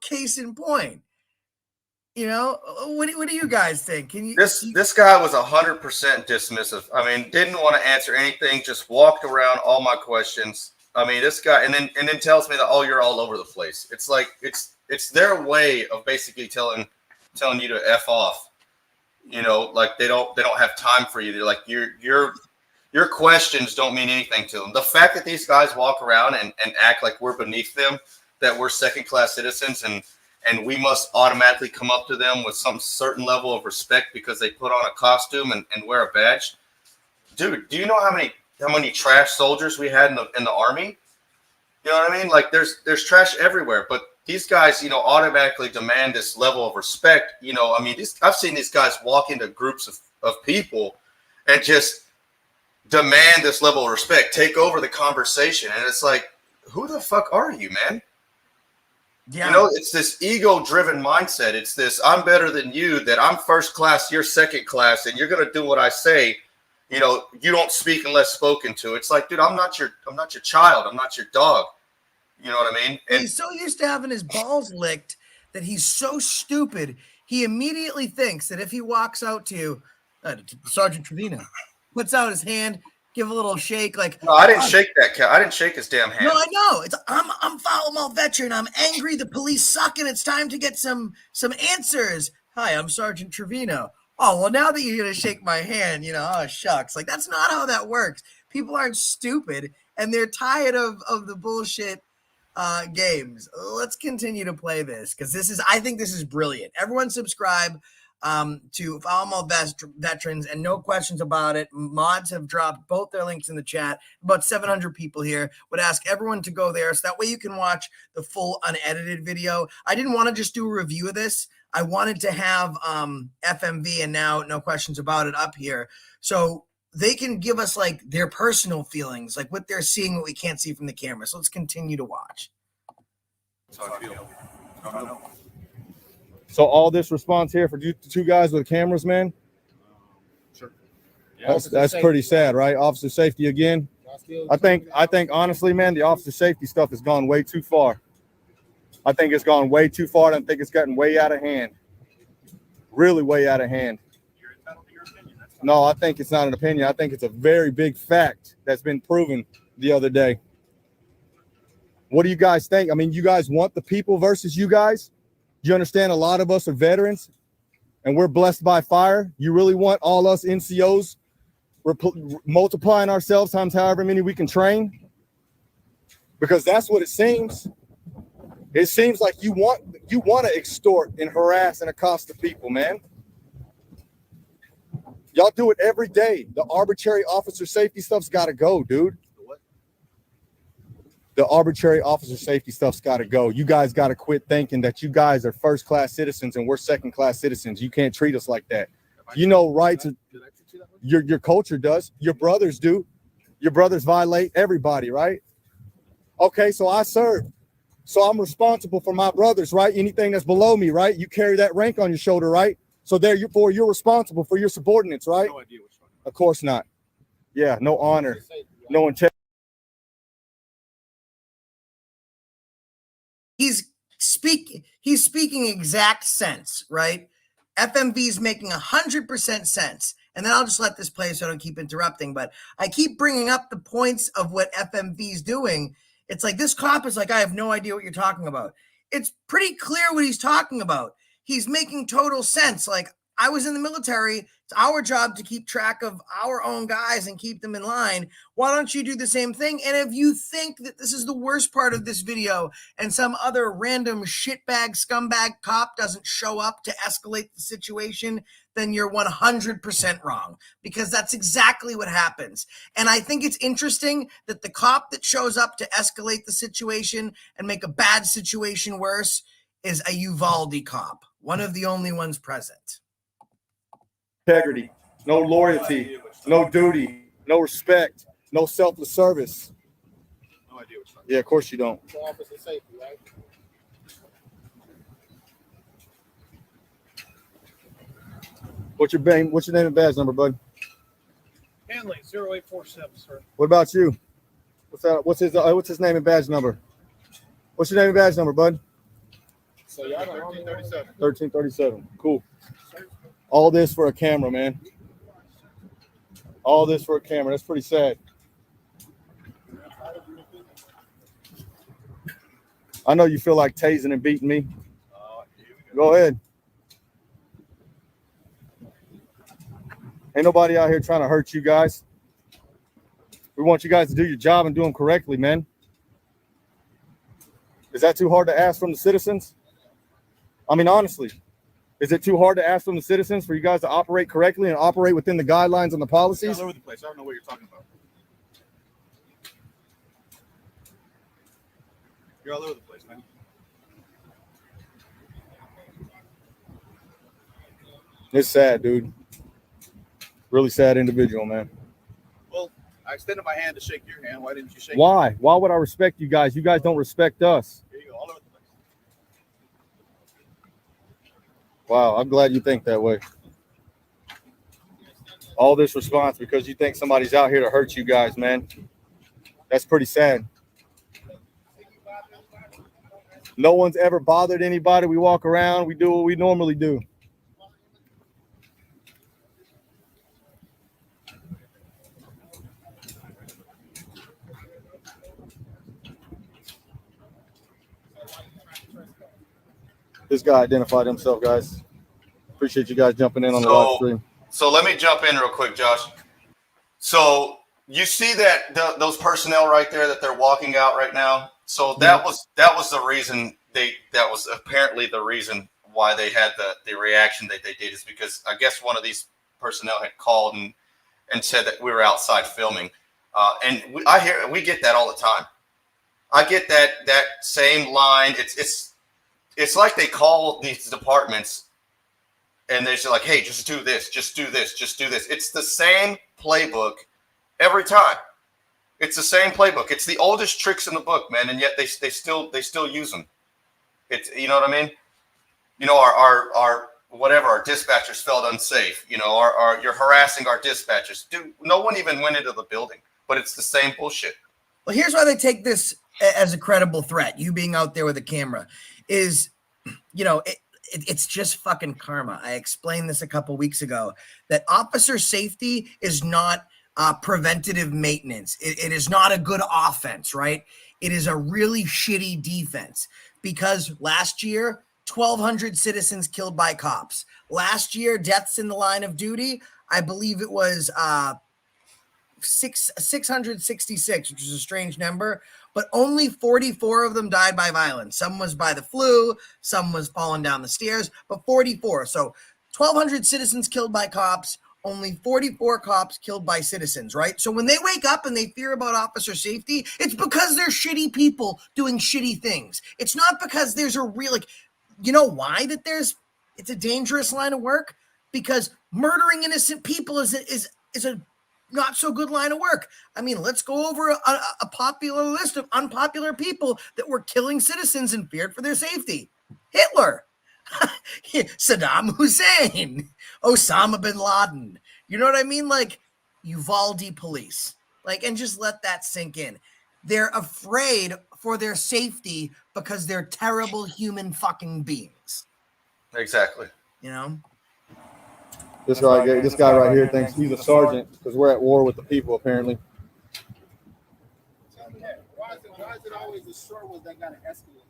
case in point. What do you guys think? This guy was 100% dismissive. I mean, didn't want to answer anything. Just walked around all my questions. I mean, this guy, and then tells me that, oh, you're all over the place. It's like it's their way of basically telling you to F off. Like they don't have time for you. They're like your questions don't mean anything to them. The fact that these guys walk around and act like we're beneath them, that we're second-class citizens, and we must automatically come up to them with some certain level of respect because they put on a costume and wear a badge. Dude, do you know how many trash soldiers we had in the Army? You know what I mean? Like there's trash everywhere, but these guys, automatically demand this level of respect. I mean, I've seen these guys walk into groups of people and just demand this level of respect, take over the conversation. And it's like, who the fuck are you, man? Yeah. It's this ego-driven mindset. It's this, I'm better than you, that I'm first class, you're second class, and you're going to do what I say. You don't speak unless spoken to. It's like, dude, I'm not your child. I'm not your dog. You know what I mean? And he's so used to having his balls licked that he's so stupid. He immediately thinks that if he walks out to you, Sergeant Trevino puts out his hand, give a little shake, like, No, I didn't shake that cat. I didn't shake his damn hand. no, I know. It's I'm FoulMouth Veteran. I'm angry. The police suck, and it's time to get some answers. Hi, I'm Sergeant Trevino. Oh, well, now that you're gonna shake my hand, oh shucks. Like, that's not how that works. People aren't stupid, and they're tired of the bullshit games. Let's continue to play this, because I think this is brilliant. Everyone subscribe to FoulMouth Veterans, and no questions about it. Mods have dropped both their links in the chat. About 700 people here. Would ask everyone to go there, so that way you can watch the full unedited video. I didn't want to just do a review of this. I wanted to have FMV and now no questions about it up here, so they can give us like their personal feelings, like what they're seeing, what we can't see from the camera. So let's continue to watch. That's how I feel. I don't know. So all this response here for two guys with cameras, man. Sure. That's pretty sad, right? Officer safety again. I think honestly, man, the officer safety stuff has gone way too far. I think it's gone way too far, and I think it's gotten way out of hand. Really way out of hand. You're entitled to your opinion. That's fine. No, I think it's not an opinion. I think it's a very big fact that's been proven the other day. What do you guys think? I mean, you guys want the people versus you guys? Do you understand a lot of us are veterans and we're blessed by fire? You really want all us NCOs multiplying ourselves times however many we can train? Because that's what it seems. It seems like you want to extort and harass and accost the people, man. Y'all do it every day. The arbitrary officer safety stuff's got to go, dude. The arbitrary officer safety stuff's got to go. You guys got to quit thinking that you guys are first-class citizens and we're second-class citizens. You can't treat us like that. You know, rights. Your culture does. Your brothers do. Your brothers violate everybody, right? Okay, so I serve. So I'm responsible for my brothers, right? Anything that's below me, right? You carry that rank on your shoulder, right? So therefore, you're responsible for your subordinates, right? No idea what's going on. Of course not. Yeah, no honor, no integrity. He's speaking exact sense, right? FMV is making 100% sense. And then I'll just let this play so I don't keep interrupting. But I keep bringing up the points of what FMV is doing. It's like this cop is like, I have no idea what you're talking about. It's pretty clear what he's talking about. He's making total sense. Like, I was in the military. It's our job to keep track of our own guys and keep them in line. Why don't you do the same thing? And if you think that this is the worst part of this video and some other random shitbag, scumbag cop doesn't show up to escalate the situation, then you're 100% wrong, because that's exactly what happens. And I think it's interesting that the cop that shows up to escalate the situation and make a bad situation worse is a Uvalde cop, one of the only ones present. Integrity, no loyalty, no duty, no respect, no selfless service. No idea what's going on. Yeah, of course you don't. Officer safety, right? What's your name and badge number, bud? Hanley 0847, sir. What about you? What's his name and badge number? What's your name and badge number, bud? So y'all don't 1337. 1337. Cool. All this for a camera, man. All this for a camera. That's pretty sad. I know you feel like tasing and beating me. Go ahead. Ain't nobody out here trying to hurt you guys. We want you guys to do your job and do them correctly, man. Is that too hard to ask from the citizens? I mean, honestly, is it too hard to ask from the citizens for you guys to operate correctly and operate within the guidelines and the You're policies? all over the place. I don't know what you're talking about. You're all over the place, man. It's sad, dude. Really sad individual, man. Well, I extended my hand to shake your hand. Why didn't you shake? Why? Why would I respect you guys? You guys don't respect us. Here you go, all over the place. Wow, I'm glad you think that way. All this response because you think somebody's out here to hurt you guys, man. That's pretty sad. No one's ever bothered anybody. We walk around, we do what we normally do. This guy identified himself, guys. Appreciate you guys jumping in on the live stream. So let me jump in real quick, Josh. So you see that those personnel right there that they're walking out right now. So that was the reason that was apparently the reason why they had the reaction that they did, is because I guess one of these personnel had called and said that we were outside filming. And we get that all the time. I get that same line. It's like they call these departments and they're just like, hey, just do this, just do this, just do this. It's the same playbook every time. It's the same playbook. It's the oldest tricks in the book, man, and yet they still use them. It's, you know what I mean? You know, our whatever, our dispatchers felt unsafe. You know, you're harassing our dispatchers. Dude, no one even went into the building, but it's the same bullshit. Well, here's why they take this as a credible threat. You being out there with a camera is, you know, it's just fucking karma. I explained this a couple weeks ago, that officer safety is not preventative maintenance. It is not a good offense, right? It is a really shitty defense, because last year, 1,200 citizens killed by cops. Last year, deaths in the line of duty, I believe it was 666, which is a strange number, but only 44 of them died by violence. Some was by the flu, some was falling down the stairs, but 44. So 1,200 citizens killed by cops, only 44 cops killed by citizens, right? So when they wake up and they fear about officer safety, it's because they're shitty people doing shitty things. It's not because there's a real, like, you know why that it's a dangerous line of work? Because murdering innocent people is a not so good line of work. I mean, let's go over a popular list of unpopular people that were killing citizens and feared for their safety. Hitler, Saddam Hussein, Osama bin Laden. You know what I mean? Like, Uvalde police. Like, and just let that sink in. They're afraid for their safety because they're terrible human fucking beings. Exactly. You know? This guy right here thinks he's a sergeant because we're at war with the people, apparently. Why is it always the short ones that gotta escalate?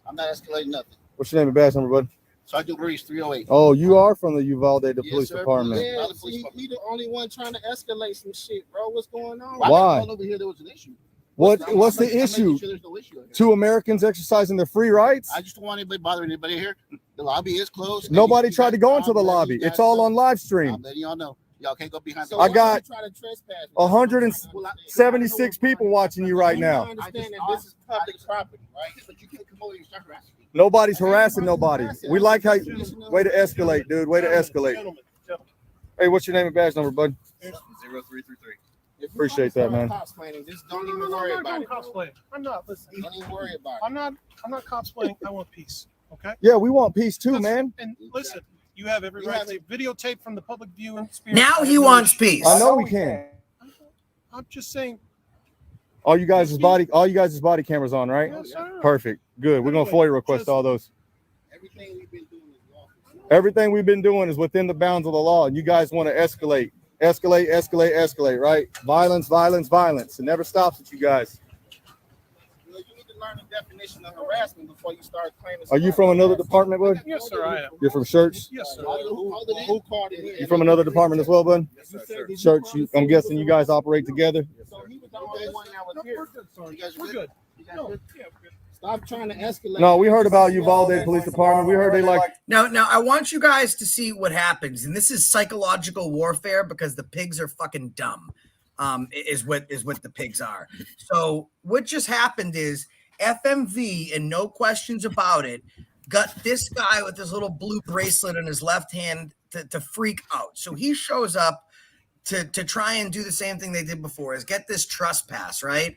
I'm not escalating nothing. What's your name and badge number, bud? Sergeant Breeze 308. Oh, you are from the Uvalde, the police sir. department. Yeah, he the only one trying to escalate some shit, bro. What's going on? Why? Over here there was an issue. What's the issue? Sure there's no issue here. Two Americans exercising their free rights? I just don't want anybody bothering anybody here. The lobby is closed. Nobody tried to go into the lobby. It's all on live stream. I'm letting y'all know. Y'all can't go behind. I got 176 people watching you right now. I understand that this is public property, right? But you can't come over here and start harassing me. Nobody's harassing nobody. We like how way to escalate, dude. Way to escalate. Hey, what's your name and badge number, bud? 0333. Appreciate that, man. Just don't even worry about it. I'm not. Listen, Don't even worry about it. I'm not cosplaying. I want peace. Okay. Yeah, we want peace too, man. And listen, you have every right to videotape from the public view and spirit. Now he wants peace. I know we can. I'm just saying. All you guys' body cameras on, right? Yes, sir. Perfect. Good. We're gonna FOIA request all those. Everything we've been doing is lawful. Everything we've been doing is within the bounds of the law, and you guys want to escalate, right? Violence. It never stops with you guys. You need to learn the definition of harassment before you start claiming. Are you from another department, bud? Yes, sir. I am. You're from Church? Yes, sir. Who called it in? You from another department as well, bud? Yes, sir. Church. I'm guessing you guys operate together. So he was the only one that was here. You guys We're good. You guys good? Stop trying to escalate. No, we heard about Uvalde Police Department. We heard they like. Now, I want you guys to see what happens, and this is psychological warfare because the pigs are fucking dumb. Is what the pigs are. So what just happened is FMV, and no questions about it, got this guy with this little blue bracelet in his left hand to freak out. So he shows up to try and do the same thing they did before, is get this trespass, right?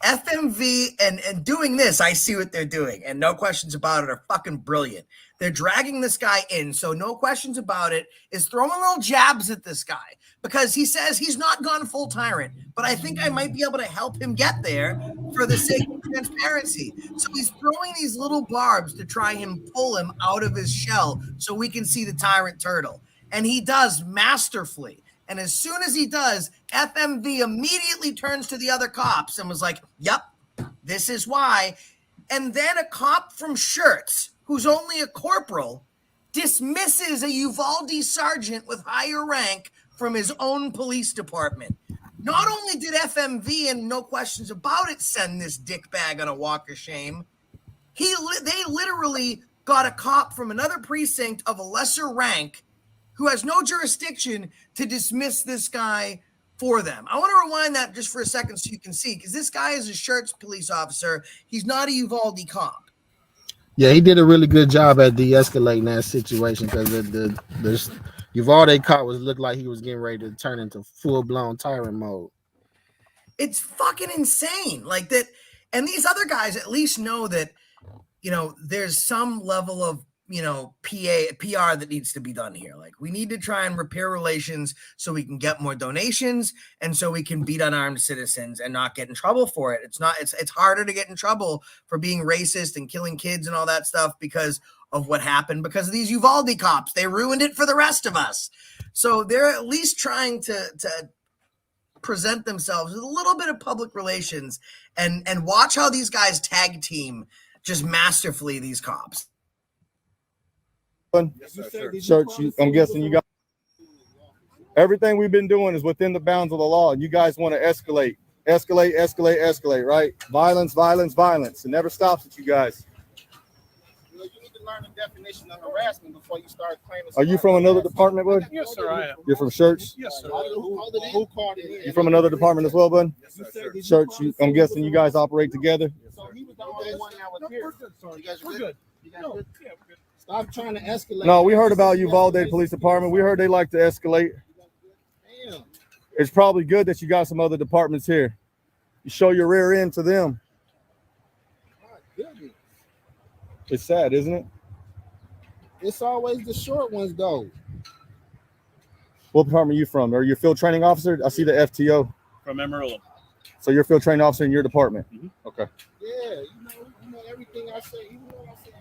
FMV and doing this, I see what they're doing, and no questions about it, are fucking brilliant. They're dragging this guy in, so no questions about it, is throwing little jabs at this guy because he says he's not gone full tyrant, but I think I might be able to help him get there for the sake of transparency. So he's throwing these little barbs to try and pull him out of his shell so we can see the tyrant turtle, and he does masterfully. And as soon as he does, FMV immediately turns to the other cops and was like, yep, this is why. And then a cop from Shirts, who's only a corporal, dismisses a Uvalde sergeant with higher rank from his own police department. Not only did FMV, and no questions about it, send this dickbag on a walk of shame, they literally got a cop from another precinct of a lesser rank who has no jurisdiction to dismiss this guy for them. I want to rewind that just for a second so you can see, because this guy is a Shirts police officer. He's not a Uvalde cop. Yeah, he did a really good job at de-escalating that situation, because the Uvalde cop looked like he was getting ready to turn into full-blown tyrant mode. It's fucking insane. Like that, and these other guys at least know that, you know, there's some level of, you know, PR that needs to be done here. Like, we need to try and repair relations so we can get more donations and so we can beat unarmed citizens and not get in trouble for it. It's harder to get in trouble for being racist and killing kids and all that stuff because of what happened, because of these Uvalde cops. They ruined it for the rest of us. So they're at least trying to present themselves with a little bit of public relations and watch how these guys tag team just masterfully, these cops. Church, I'm guessing you got everything we've been doing is within the bounds of the law, and you guys want to escalate, right? Violence. It never stops with you guys. You need to learn the definition of harassment before you start claiming. Are you from another department, bud? Yes, sir, I am. You're from Church? Yes, sir. Who called it? You from another department as well, bud? Yes, sir. Church, I'm guessing you guys operate together. So he was the only one that was here. You guys We're good? good. You guys good? Stop trying to escalate. No, we heard about Uvalde Police Department. We heard they like to escalate. Damn. It's probably good that you got some other departments here. You show your rear end to them. My goodness. It's sad, isn't it? It's always the short ones, though. What department are you from? Are you a field training officer? I see the FTO. From Amarillo. So you're a field training officer in your department. Mhm. Okay. Yeah, you know everything I say. Even though I say,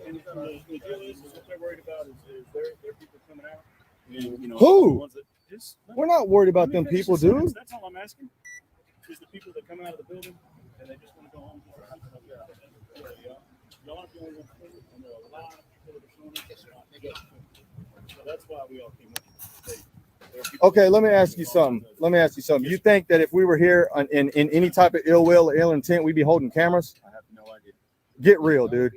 The deal is what they're worried about is their people coming out. And, you know, Who? the ones that just, We're not worried about let me them finish people, the sentence. dude. That's all I'm asking. Is the people that come out of the building and they just want to go home. Y'all aren't the only ones doing it, and there are a lot of people that are doing it. So that's why we all came up today. Okay, let me ask you something. You think that if we were here in any type of ill will or ill intent, we'd be holding cameras? I have no idea. Get real, dude.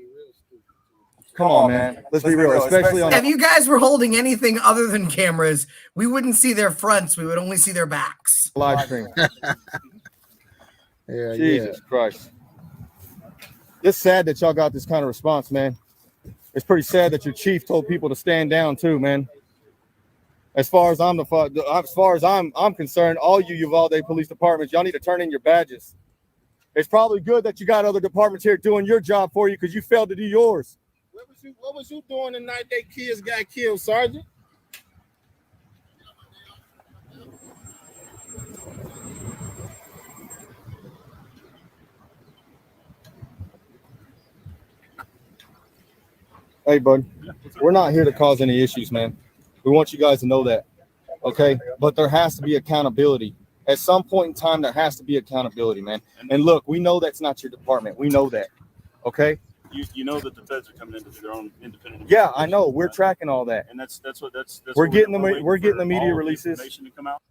Come on, man. Let's be real, especially on. If you guys were holding anything other than cameras, we wouldn't see their fronts. We would only see their backs. Live stream. Yeah, Jesus Christ. It's sad that y'all got this kind of response, man. It's pretty sad that your chief told people to stand down too, man. As far as I'm concerned, all you Uvalde police departments, y'all need to turn in your badges. It's probably good that you got other departments here doing your job for you because you failed to do yours. what was you doing the night they kids got killed, Sergeant? Hey, bud, we're not here to cause any issues, man. We want you guys to know that, okay? But there has to be accountability. At some point in time, there has to be accountability, man. And look, we know that's not your department. We know that, okay? You know that the feds are coming in to do their own independent. Yeah, I know. We're tracking all that. And that's We're what getting the waiting we're getting for the media all the releases. information to come out.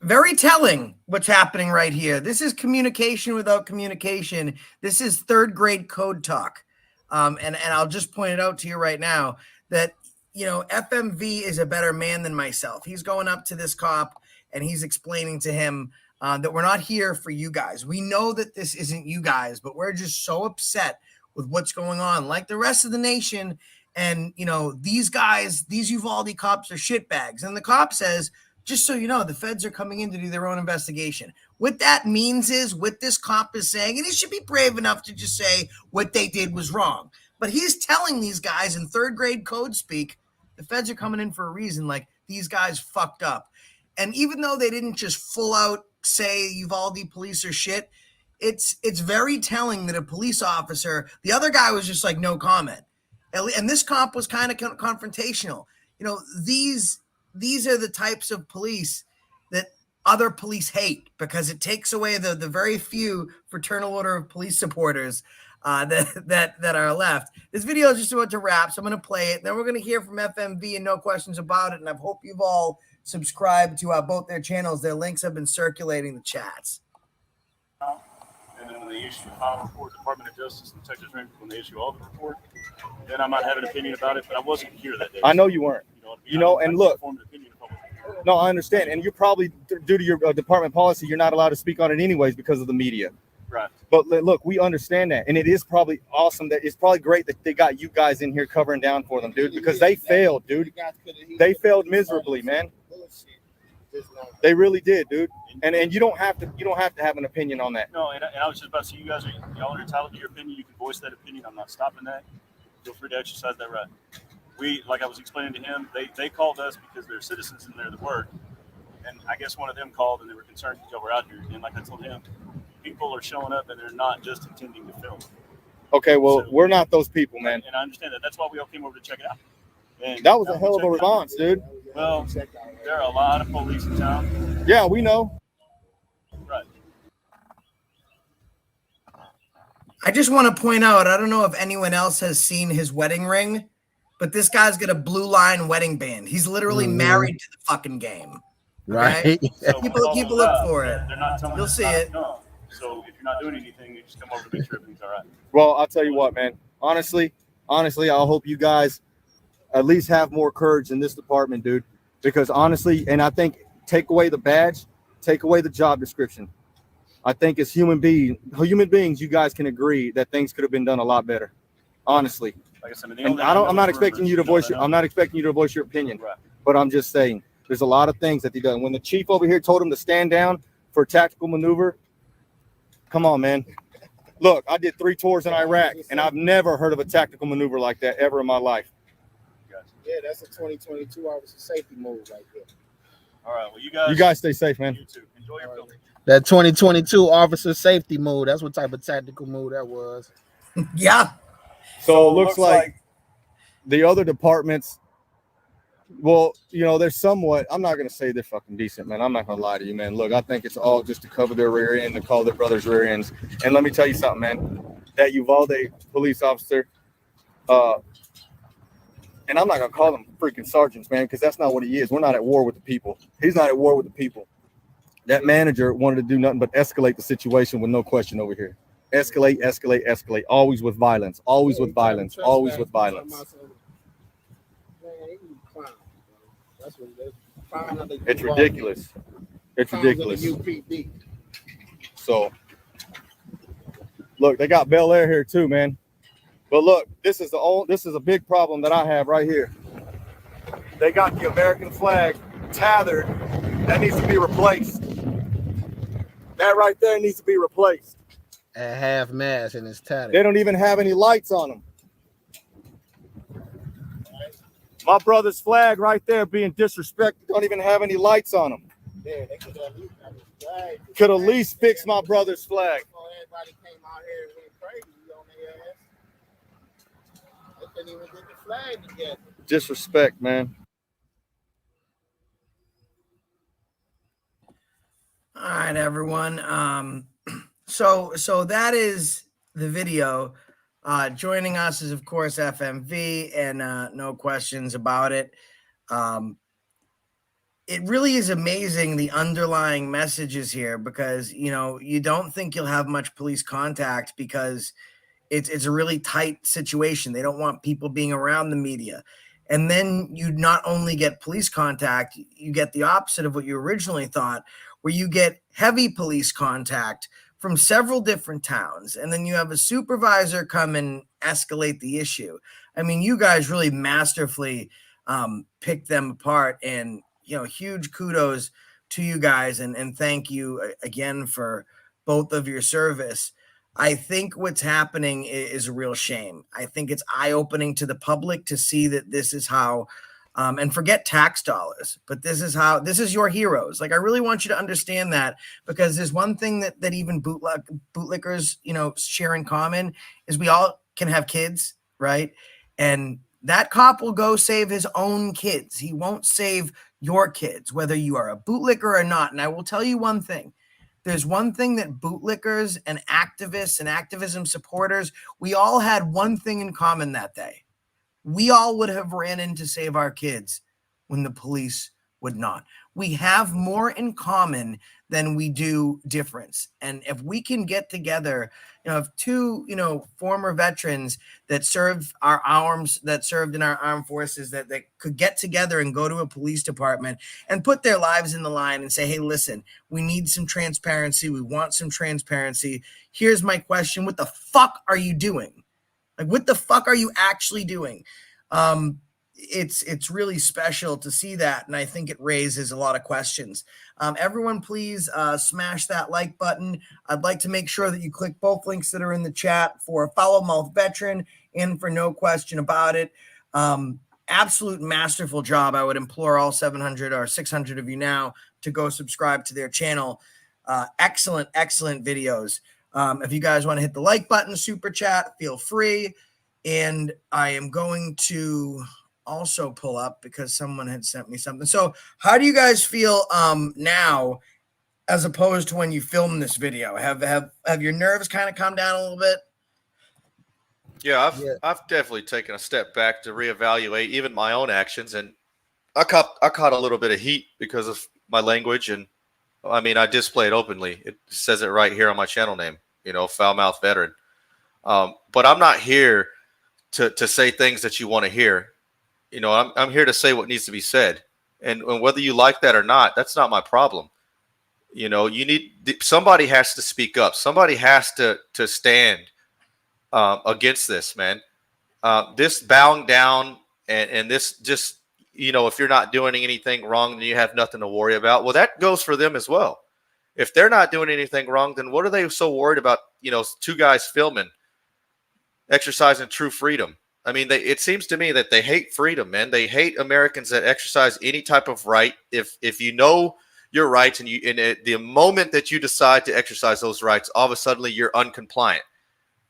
Very telling what's happening right here. This is communication without communication. This is third grade code talk. And I'll just point it out to you right now that, you know, FMV is a better man than myself. He's going up to this cop and he's explaining to him that we're not here for you guys. We know that this isn't you guys, but we're just so upset with what's going on, like the rest of the nation. And, you know, these guys, these Uvalde cops are shitbags. And the cop says, just so you know, the feds are coming in to do their own investigation. What that means is what this cop is saying, and he should be brave enough to just say what they did was wrong. But he's telling these guys in third grade code speak, the feds are coming in for a reason, like these guys fucked up. And even though they didn't just full out say Uvalde police are shit, it's very telling that a police officer, the other guy was just like, no comment. And this cop was kind of confrontational. You know, these are the types of police that other police hate, because it takes away the very few Fraternal Order of Police supporters that are left. This video is just about to wrap, so I'm going to play it. Then we're going to hear from FMV and No Questions About It. And I hope you've all subscribed to both their channels. Their links have been circulating the chats. And then when they issue the final report, Department of Justice and Texas Rangers, when they issue all the report, then I might have an opinion about it. But I wasn't here that day. I know you weren't. You know, And look, formed an opinion if I wasn't here. no, I understand. And you're probably, due to your department policy, you're not allowed to speak on it anyways because of the media. Right. But look, we understand that. And it is probably awesome that it's probably great that they got you guys in here covering down for them, dude, because they failed, dude. They failed miserably, man. They really did, dude. And you don't have to have an opinion on that. No, and I was just about to say, y'all are entitled to your opinion. You can voice that opinion. I'm not stopping that. Feel free to exercise that right. We, like I was explaining to him, they called us because there are citizens in there that work. And I guess one of them called and they were concerned because y'all were out here. And like I told him, people are showing up and they're not just intending to film. Okay, well, we're not those people, man. And I understand that. That's why we all came over to check it out. And that was a hell of a response, dude. Well, there are a lot of police in town. Yeah, we know. Right. I just want to point out, I don't know if anyone else has seen his wedding ring, but this guy's got a Blue Line wedding band. He's literally married to the fucking game. Right. Okay? So Keep a look for it. They're not telling You'll us see not to it. come. So if you're not doing anything, you just come over to make sure everything's all right. Well, I'll tell you what, man. Honestly, I hope you guys at least have more courage in this department, dude. Because honestly, and I think take away the badge, take away the job description. I think as human beings, you guys can agree that things could have been done a lot better. Honestly. Like I said, And I'm not expecting you to voice your opinion. Right. But I'm just saying there's a lot of things that they done. When the chief over here told him to stand down for a tactical maneuver, come on, man. Look, I did 3 tours in Iraq, and I've never heard of a tactical maneuver like that ever in my life. Yeah, that's a 2022 officer safety move right there. All right. Well, You guys stay safe, man. You too. Enjoy your film. That 2022 officer safety move. That's what type of tactical move that was. Yeah. So it looks like the other departments, well, you know, they're somewhat, I'm not going to say they're fucking decent, man. I'm not going to lie to you, man. Look, I think it's all just to cover their rear end and call their brothers rear ends. And let me tell you something, man. That Uvalde police officer, and I'm not going to call them freaking sergeants, man, because that's not what he is. We're not at war with the people. He's not at war with the people. That manager wanted to do nothing but escalate the situation with no question over here. Escalate, escalate, escalate. Always with violence. Always with violence. Always with violence. It's ridiculous. It's ridiculous. So, look, they got Bel Air here too, man. But look, this is a big problem that I have right here. They got the American flag tethered. That needs to be replaced. That right there needs to be replaced. At half mast and it's tattered. They don't even have any lights on them. My brother's flag right there being disrespected. Don't even have any lights on them. Yeah, they Could at least fix my brother's flag. Everybody came out here and went crazy on their ass. They couldn't even get the flag together. Disrespect, man. All right, everyone. So that is the video. Joining us is, of course, FMV, and No Questions About It. It really is amazing, the underlying messages here, because, you know, you don't think you'll have much police contact because it's a really tight situation. They don't want people being around the media. And then you not only get police contact, you get the opposite of what you originally thought, where you get heavy police contact from several different towns. And then you have a supervisor come and escalate the issue. I mean, you guys really masterfully picked them apart, and, you know, huge kudos to you guys. And thank you again for both of your service. I think what's happening is a real shame. I think it's eye-opening to the public to see that this is how, and forget tax dollars, but this is your heroes. Like, I really want you to understand that, because there's one thing that even bootlickers, you know, share in common is we all can have kids, right? And that cop will go save his own kids. He won't save your kids, whether you are a bootlicker or not. And I will tell you one thing. There's one thing that bootlickers and activists and activism supporters, we all had one thing in common that day. We all would have ran in to save our kids when the police would not. We have more in common than we do difference. And if we can get together, if two, former veterans that served that served in our armed forces that could get together and go to a police department and put their lives in the line and say, hey, listen, we need some transparency. We want some transparency. Here's my question. What the fuck are you doing? Like, what the fuck are you actually doing? It's really special to see that, and I think it raises a lot of questions. Everyone, please smash that like button. I'd like to make sure that you click both links that are in the chat for FoulMouth Veteran and for No Question About It. Absolute masterful job. I would implore all 700 or 600 of you now to go subscribe to their channel. Excellent videos. If you guys want to hit the like button, super chat, feel free. And I am going to also pull up because someone had sent me something. So how do you guys feel now as opposed to when you filmed this video? Have your nerves kind of calmed down a little bit? Yeah, I've definitely taken a step back to reevaluate even my own actions, and I caught a little bit of heat because of my language, and I mean I display it openly. It says it right here on my channel name, FoulMouth Veteran. But I'm not here to say things that you want to hear. I'm here to say what needs to be said, and whether you like that or not, that's not my problem. Somebody has to speak up. Somebody has to stand against this, man. This bowing down and this just, if you're not doing anything wrong, then you have nothing to worry about. Well, that goes for them as well. If they're not doing anything wrong, then what are they so worried about? Two guys filming, exercising true freedom. I mean, it seems to me that they hate freedom, man. They hate Americans that exercise any type of right. If you know your rights and the moment that you decide to exercise those rights, all of a sudden you're uncompliant,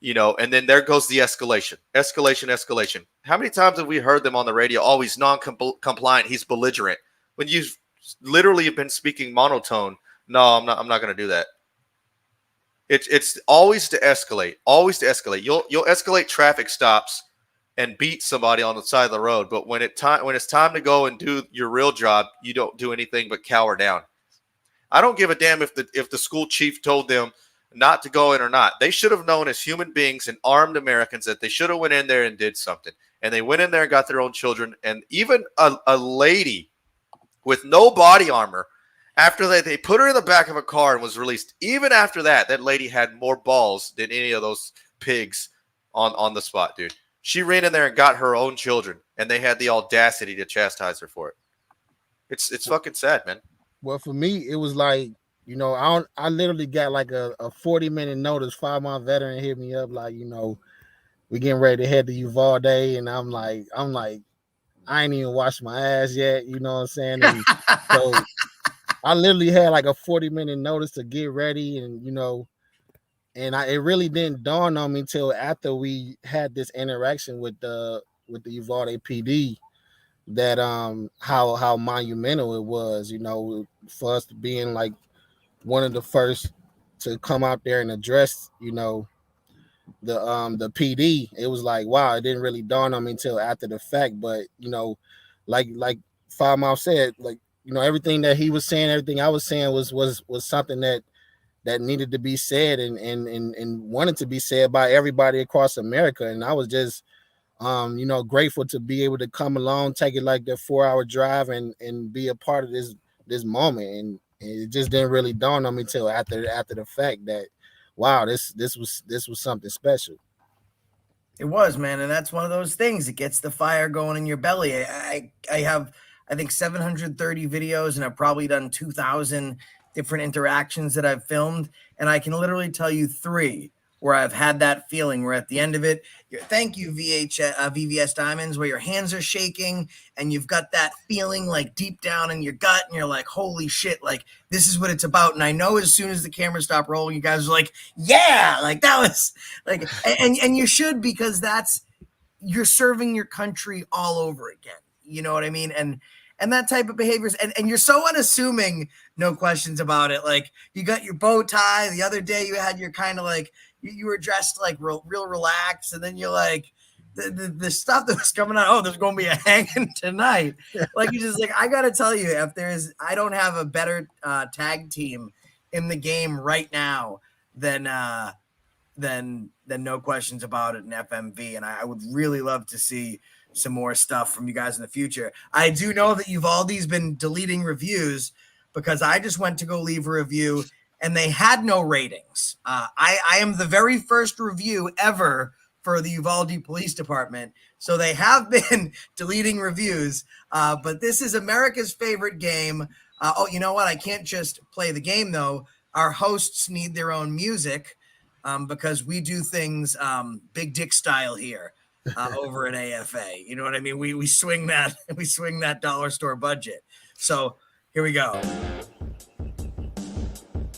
and then there goes the escalation. How many times have we heard them on the radio? Oh, he's non-compliant. He's belligerent. When you literally have been speaking monotone. No, I'm not going to do that. It's always to escalate, You'll escalate traffic stops and beat somebody on the side of the road. But when it's time to go and do your real job, you don't do anything but cower down. I don't give a damn if the school chief told them not to go in or not. They should have known as human beings and armed Americans that they should have went in there and did something. And they went in there and got their own children. And even a lady with no body armor, after they put her in the back of a car and was released. Even after that lady had more balls than any of those pigs on the spot, dude. She ran in there and got her own children, and they had the audacity to chastise her for it. It's fucking sad, man. Well, for me, it was like, I literally got like a 40-minute notice. FoulMouth Veteran hit me up like, we getting ready to head to Uvalde, and I'm like, I ain't even washed my ass yet, you know what I'm saying? And so I literally had like a 40-minute notice to get ready, and and it really didn't dawn on me until after we had this interaction with the Uvalde PD that how monumental it was, for us being like one of the first to come out there and address, the PD. It was like, wow, it didn't really dawn on me until after the fact. But like FoulMouth said, like, everything that he was saying, everything I was saying was something that needed to be said and wanted to be said by everybody across America. And I was just, grateful to be able to come along, take it like that 4-hour drive and be a part of this moment. And it just didn't really dawn on me till after the fact that, wow, this was something special. It was, man. And that's one of those things. It gets the fire going in your belly. I have, I think, 730 videos, and I've probably done 2,000 different interactions that I've filmed. And I can literally tell you 3 where I've had that feeling where at the end of it, thank you, VVS Diamonds, where your hands are shaking and you've got that feeling like deep down in your gut and you're like, holy shit, like this is what it's about. And I know as soon as the camera stopped rolling, you guys are like, yeah, like that was like, and you should, because that's you're serving your country all over again. You know what I mean? And that type of behaviors, and you're so unassuming, no questions about it. Like, you got your bow tie. The other day you had your kind of like, you were dressed like real relaxed, and then you're like, the stuff that was coming out, oh, there's going to be a hanging tonight. Like, you just like, I got to tell you, I don't have a better tag team in the game right now than no questions about it in FMV. And I would really love to see some more stuff from you guys in the future. I do know that Uvalde's been deleting reviews, because I just went to go leave a review and they had no ratings. I am the very first review ever for the Uvalde Police Department. So they have been deleting reviews, but this is America's favorite game. Oh, you know what? I can't just play the game though. Our hosts need their own music, because we do things big dick style here. Over at AFA, you know what I mean? We swing that dollar store budget. So here we go.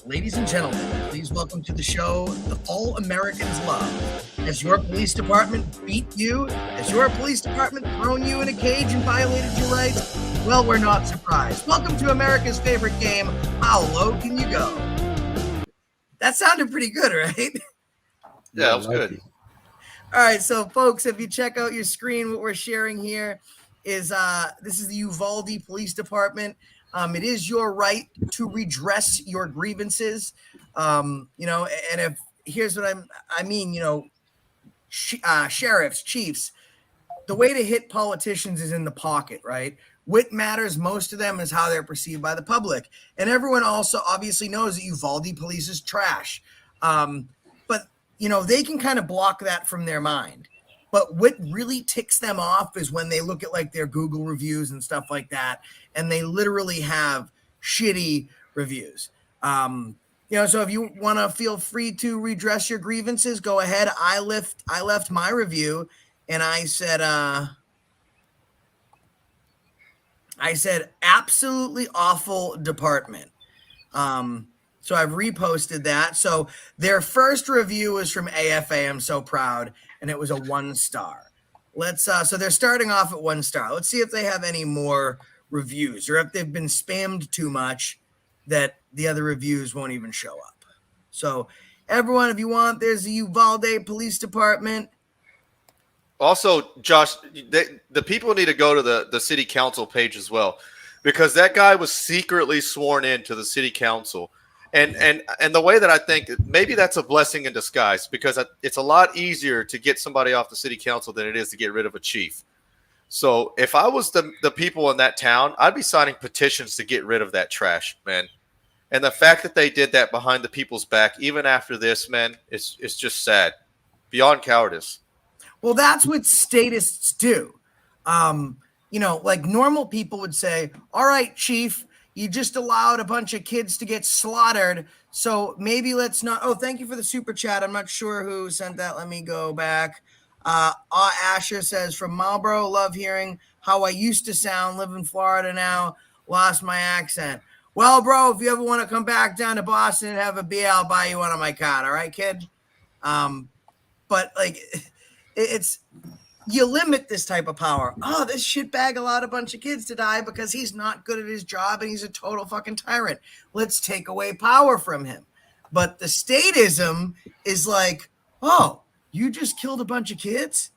Ladies and gentlemen, please welcome to the show the All Americans Love. Has your police department beat you? Has your police department thrown you in a cage and violated your rights? Well, we're not surprised. Welcome to America's favorite game. How low can you go? That sounded pretty good, right? Yeah, that was good. All right, so folks, if you check out your screen, what we're sharing here is this is the Uvalde Police Department. It is your right to redress your grievances. You know, and if here's what I mean, you know, sheriffs, chiefs, the way to hit politicians is in the pocket, right? What matters most to them is how they're perceived by the public. And everyone also obviously knows that Uvalde police is trash. But you know, they can kind of block that from their mind. But what really ticks them off is when they look at like their Google reviews and stuff like that, and they literally have shitty reviews. You know, so if you want to feel free to redress your grievances, go ahead. I left my review, and I said absolutely awful department. So I've reposted that. So their first review was from AFA. I'm so proud. And it was a 1 star. Let's so they're starting off at 1 star. Let's see if they have any more reviews, or if they've been spammed too much that the other reviews won't even show up. So everyone, if you want, there's the Uvalde Police Department. Also, Josh, the people need to go to the city council page as well, because that guy was secretly sworn into the city council. And the way that I think maybe that's a blessing in disguise, because it's a lot easier to get somebody off the city council than it is to get rid of a chief. So if I was the people in that town, I'd be signing petitions to get rid of that trash, man. And the fact that they did that behind the people's back, even after this, man, it's just sad. Beyond cowardice. Well, that's what statists do. You know, like normal people would say, all right, chief, you just allowed a bunch of kids to get slaughtered. So maybe let's not. Oh, thank you for the super chat. I'm not sure who sent that. Let me go back. Asher says, from Marlboro, love hearing how I used to sound. Live in Florida now. Lost my accent. Well, bro, if you ever want to come back down to Boston and have a beer, I'll buy you one on my card. All right, kid? But like, it's you limit this type of power. Oh, this shitbag allowed a bunch of kids to die because he's not good at his job and he's a total fucking tyrant. Let's take away power from him. But the statism is like, oh, you just killed a bunch of kids?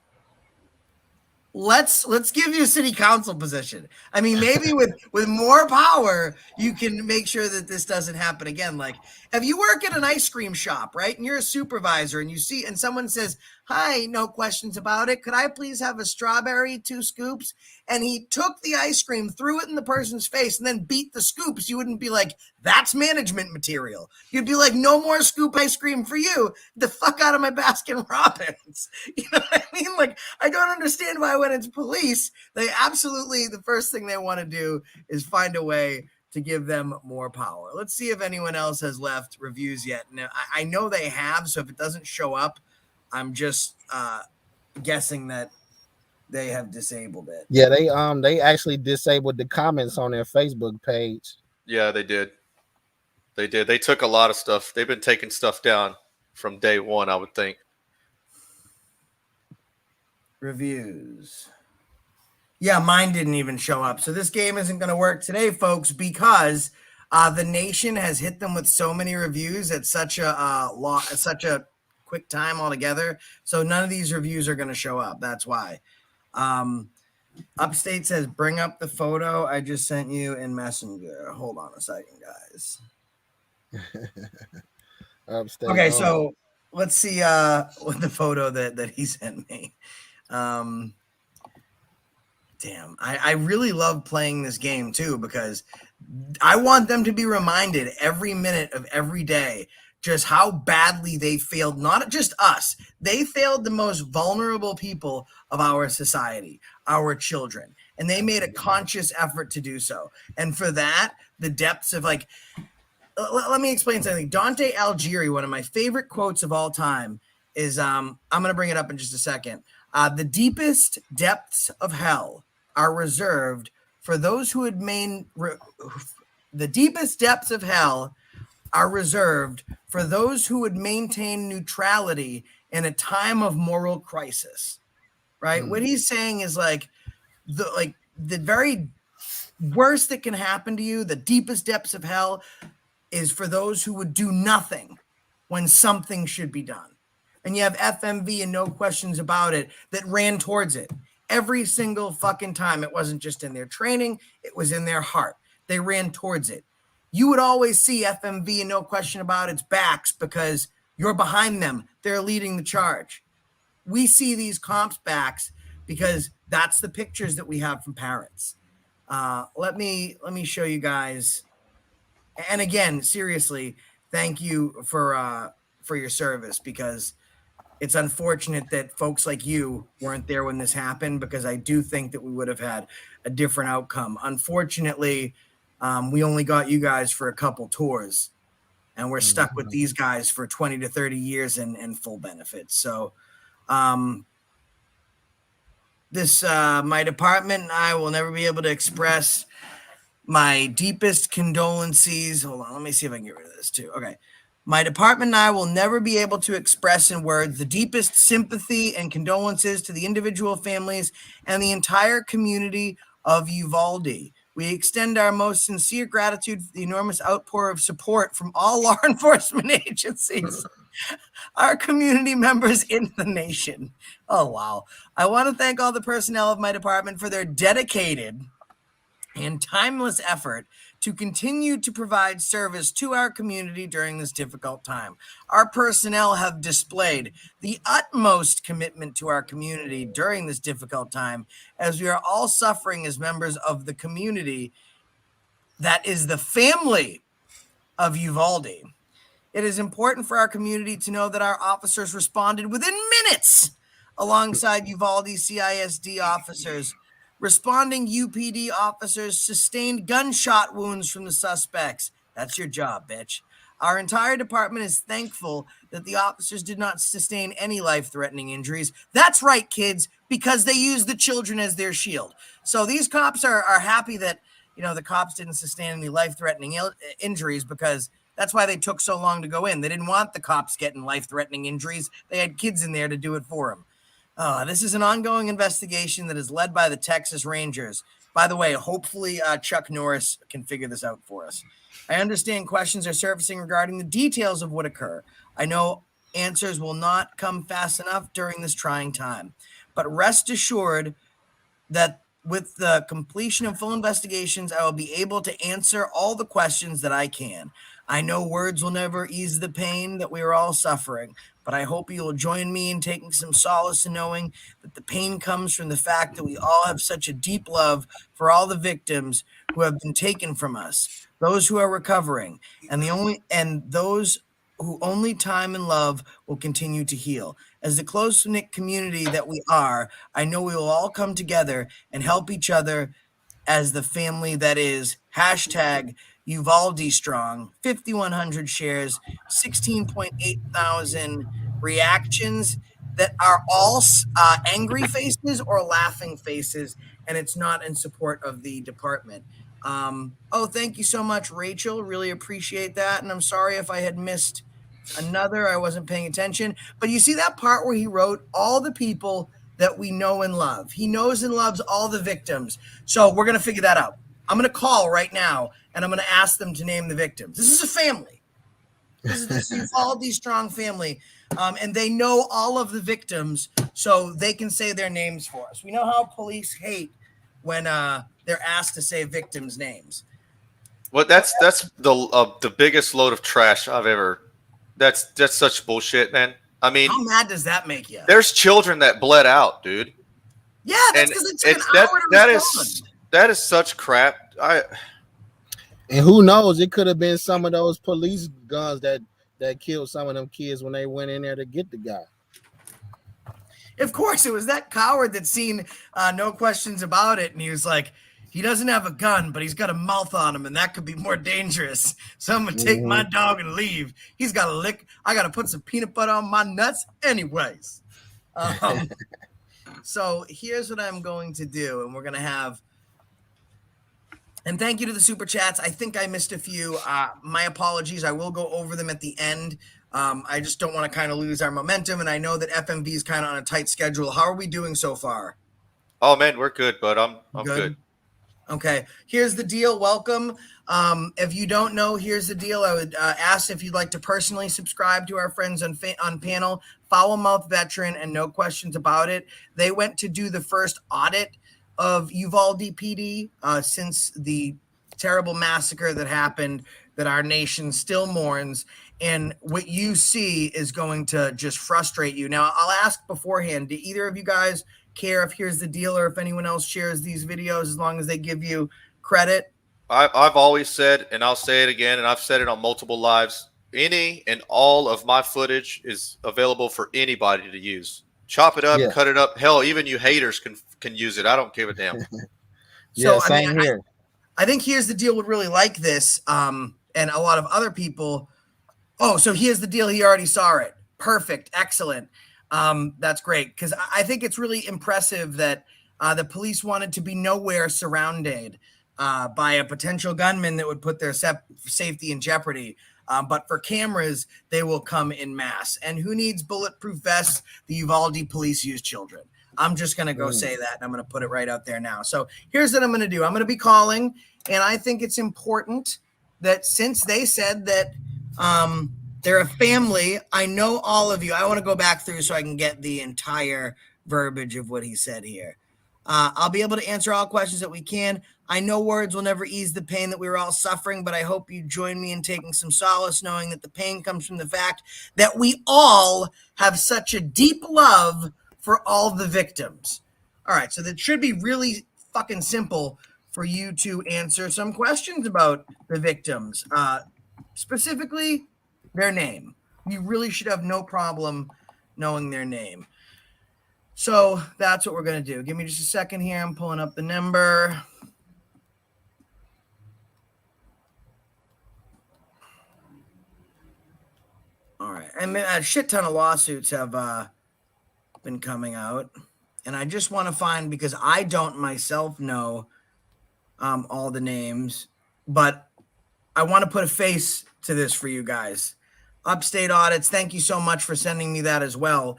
Let's give you a city council position. I mean, maybe with more power, you can make sure that this doesn't happen again. Like, if you work at an ice cream shop, right, and you're a supervisor, and you see, and someone says, "Hi, no questions about it. Could I please have a strawberry, 2 scoops?" And he took the ice cream, threw it in the person's face, and then beat the scoops. You wouldn't be like, "That's management material." You'd be like, "No more scoop ice cream for you. The fuck out of my Baskin Robbins." You know what I mean? Like, I don't understand why when it's police, they absolutely, the first thing they want to do is find a way to give them more power. Let's see if anyone else has left reviews yet. Now, I know they have, so if it doesn't show up, I'm just guessing that they have disabled it. Yeah, they actually disabled the comments on their Facebook page. Yeah, they did. They did. They took a lot of stuff. They've been taking stuff down from day one, I would think. Reviews. Yeah, mine didn't even show up. So this game isn't going to work today, folks, because the nation has hit them with so many reviews at such a quick time altogether. So none of these reviews are going to show up. That's why. Upstate says, bring up the photo I just sent you in Messenger. Hold on a second, guys. Upstate. Okay, so let's see what the photo that he sent me. Damn, I really love playing this game too, because I want them to be reminded every minute of every day just how badly they failed, not just us, they failed the most vulnerable people of our society, our children, and they made a conscious effort to do so. And for that, the depths of like, let me explain something. Dante Alighieri, one of my favorite quotes of all time, is I'm going to bring it up in just a second. The deepest depths of hell are reserved for those who would the deepest depths of hell are reserved for those who would maintain neutrality in a time of moral crisis. Right? What he's saying is like the very worst that can happen to you, the deepest depths of hell, is for those who would do nothing when something should be done. And you have FMV and no questions about it that ran towards it every single fucking time. It wasn't just in their training, it was in their heart. They ran towards it. You would always see FMV and no question about its backs because you're behind them. They're leading the charge. We see these comps backs because that's the pictures that we have from parents. Let me show you guys. And again, seriously, thank you for your service, because it's unfortunate that folks like you weren't there when this happened, because I do think that we would have had a different outcome. Unfortunately, we only got you guys for a couple tours, and we're stuck with these guys for 20 to 30 years and full benefits. So my department and I will never be able to express my deepest condolences. Hold on, let me see if I can get rid of this too. Okay. My department and I will never be able to express in words the deepest sympathy and condolences to the individual families and the entire community of Uvalde. We extend our most sincere gratitude for the enormous outpour of support from all law enforcement agencies, our community members in the nation. Oh, wow. I want to thank all the personnel of my department for their dedicated and timeless effort to continue to provide service to our community during this difficult time. Our personnel have displayed the utmost commitment to our community during this difficult time, as we are all suffering as members of the community that is the family of Uvalde. It is important for our community to know that our officers responded within minutes alongside Uvalde CISD officers. Responding UPD officers sustained gunshot wounds from the suspects. That's your job, bitch. Our entire department is thankful that the officers did not sustain any life-threatening injuries. That's right, kids, because they use the children as their shield. So these cops are happy that, the cops didn't sustain any life-threatening injuries, because that's why they took so long to go in. They didn't want the cops getting life-threatening injuries. They had kids in there to do it for them. This is an ongoing investigation that is led by the Texas Rangers. By the way, hopefully Chuck Norris can figure this out for us. I understand questions are surfacing regarding the details of what occurred. I know answers will not come fast enough during this trying time, but rest assured that with the completion of full investigations, I will be able to answer all the questions that I can. I know words will never ease the pain that we are all suffering, but I hope you will join me in taking some solace in knowing that the pain comes from the fact that we all have such a deep love for all the victims who have been taken from us, those who are recovering, and those who only time and love will continue to heal. As the close-knit community that we are, I know we will all come together and help each other as the family that is. Hashtag Uvalde Strong, 5,100 shares, 16.8 thousand reactions that are all angry faces or laughing faces, and it's not in support of the department. Thank you so much, Rachel. Really appreciate that. And I'm sorry if I had missed another. I wasn't paying attention. But you see that part where he wrote all the people that we know and love. He knows and loves all the victims. So we're going to figure that out. I'm going to call right now, and I'm going to ask them to name the victims. This is a family. This is this Uvalde strong family, and they know all of the victims, so they can say their names for us. We know how police hate when they're asked to say victims' names. Well, that's the biggest load of trash I've ever. That's such bullshit, man. I mean, How mad does that make you? there's children that bled out, dude. Yeah, that's because it took It's an hour to respond. that is such crap. And who knows? It could have been some of those police guns that killed some of them kids when they went in there to get the guy. Of course, it was that coward that seen No Questions About It, and he was like, he doesn't have a gun, but he's got a mouth on him, and that could be more dangerous. So I'm going to take my dog and leave. He's got to lick. I got to put some peanut butter on my nuts anyways. So here's what I'm going to do, and we're going to have, and thank you to the super chats. I think I missed a few. My apologies. I will go over them at the end. I just don't want to kind of lose our momentum, and I know that FMV is kind of on a tight schedule. How are we doing so far? Oh man, we're good, bud. I'm good. Okay, here's the deal. Welcome. If you don't know, here's the deal. I would ask if you'd like to personally subscribe to our friends on panel, FoulMouth Veteran, and No Questions About It. They went to do the first audit of Uvalde PD since the terrible massacre that happened that our nation still mourns. And what you see is going to just frustrate you. Now, I'll ask beforehand, do either of you guys care if here's the deal or if anyone else shares these videos as long as they give you credit? I've always said, and I'll say it again, and I've said it on multiple lives, any and all of my footage is available for anybody to use. Chop it up, cut it up. Hell, even you haters can use it. I don't give a damn. Yeah, same here. I think Here's the Deal would really like this, and a lot of other people. Oh, so Here's the Deal. He already saw it. Perfect. Excellent. That's great, because I think it's really impressive that the police wanted to be nowhere surrounded by a potential gunman that would put their safety in jeopardy. But for cameras, they will come in mass. And who needs bulletproof vests? The Uvalde police use children. I'm just going to go say that, and I'm going to put it right out there now. So here's what I'm going to do. I'm going to be calling, and I think it's important that since they said that they're a family, I know all of you. I want to go back through so I can get the entire verbiage of what he said here. I'll be able to answer all questions that we can. I know words will never ease the pain that we were all suffering, but I hope you join me in taking some solace knowing that the pain comes from the fact that we all have such a deep love for all the victims. All right, so that should be really fucking simple for you to answer some questions about the victims, specifically their name. You really should have no problem knowing their name. So that's what we're going to do. Give me just a second here. I'm pulling up the number. All right. I mean, a shit ton of lawsuits have been coming out. And I just want to find, because I don't myself know all the names, but I want to put a face to this for you guys. Upstate Audits, thank you so much for sending me that as well.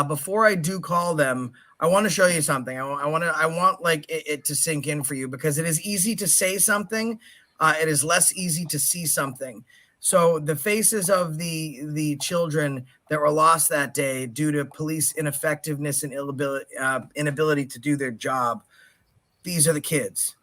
Before I do call them, I want to show you something. I want like it to sink in for you, because it is easy to say something. It is less easy to see something. So the faces of the children that were lost that day due to police ineffectiveness and inability to do their job. These are the kids.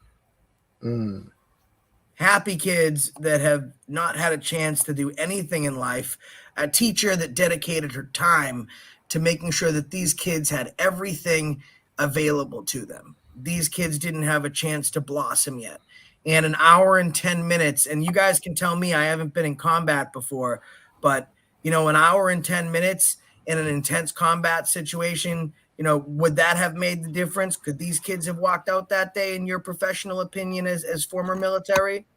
Happy kids that have not had a chance to do anything in life. A teacher that dedicated her time to making sure that these kids had everything available to them. These kids didn't have a chance to blossom yet. And an hour and 10 minutes, and you guys can tell me, I haven't been in combat before, but, you know, an hour and 10 minutes in an intense combat situation, you know, would that have made the difference? Could these kids have walked out that day, in your professional opinion, as former military?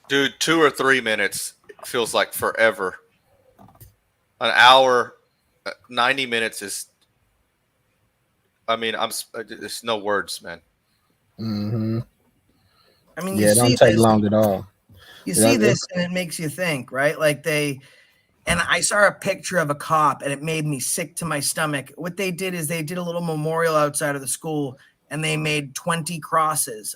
Dude, 2 or 3 minutes feels like forever. An hour, 90 minutes is, I mean, there's no words, man. Mm-hmm. I mean, it don't take long at all. You see this and it makes you think, right? Like And I saw a picture of a cop and it made me sick to my stomach. What they did is they did a little memorial outside of the school and they made 21 crosses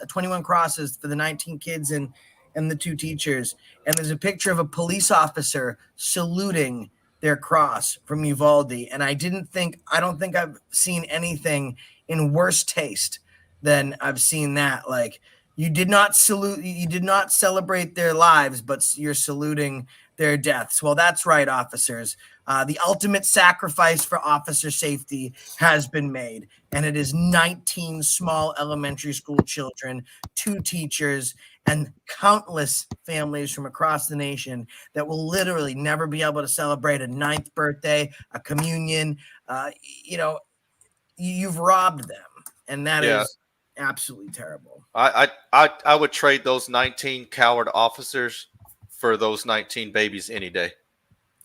for the 19 kids and the 2 teachers. And there's a picture of a police officer saluting their cross from Uvalde. And I don't think I've seen anything in worse taste than I've seen that. Like, you did not celebrate their lives, but you're saluting their deaths. Well, that's right, officers. The ultimate sacrifice for officer safety has been made, and it is 19 small elementary school children, 2 teachers, and countless families from across the nation that will literally never be able to celebrate a 9th birthday, a communion. You've robbed them, and that is absolutely terrible. I would trade those 19 coward officers for those 19 babies any day.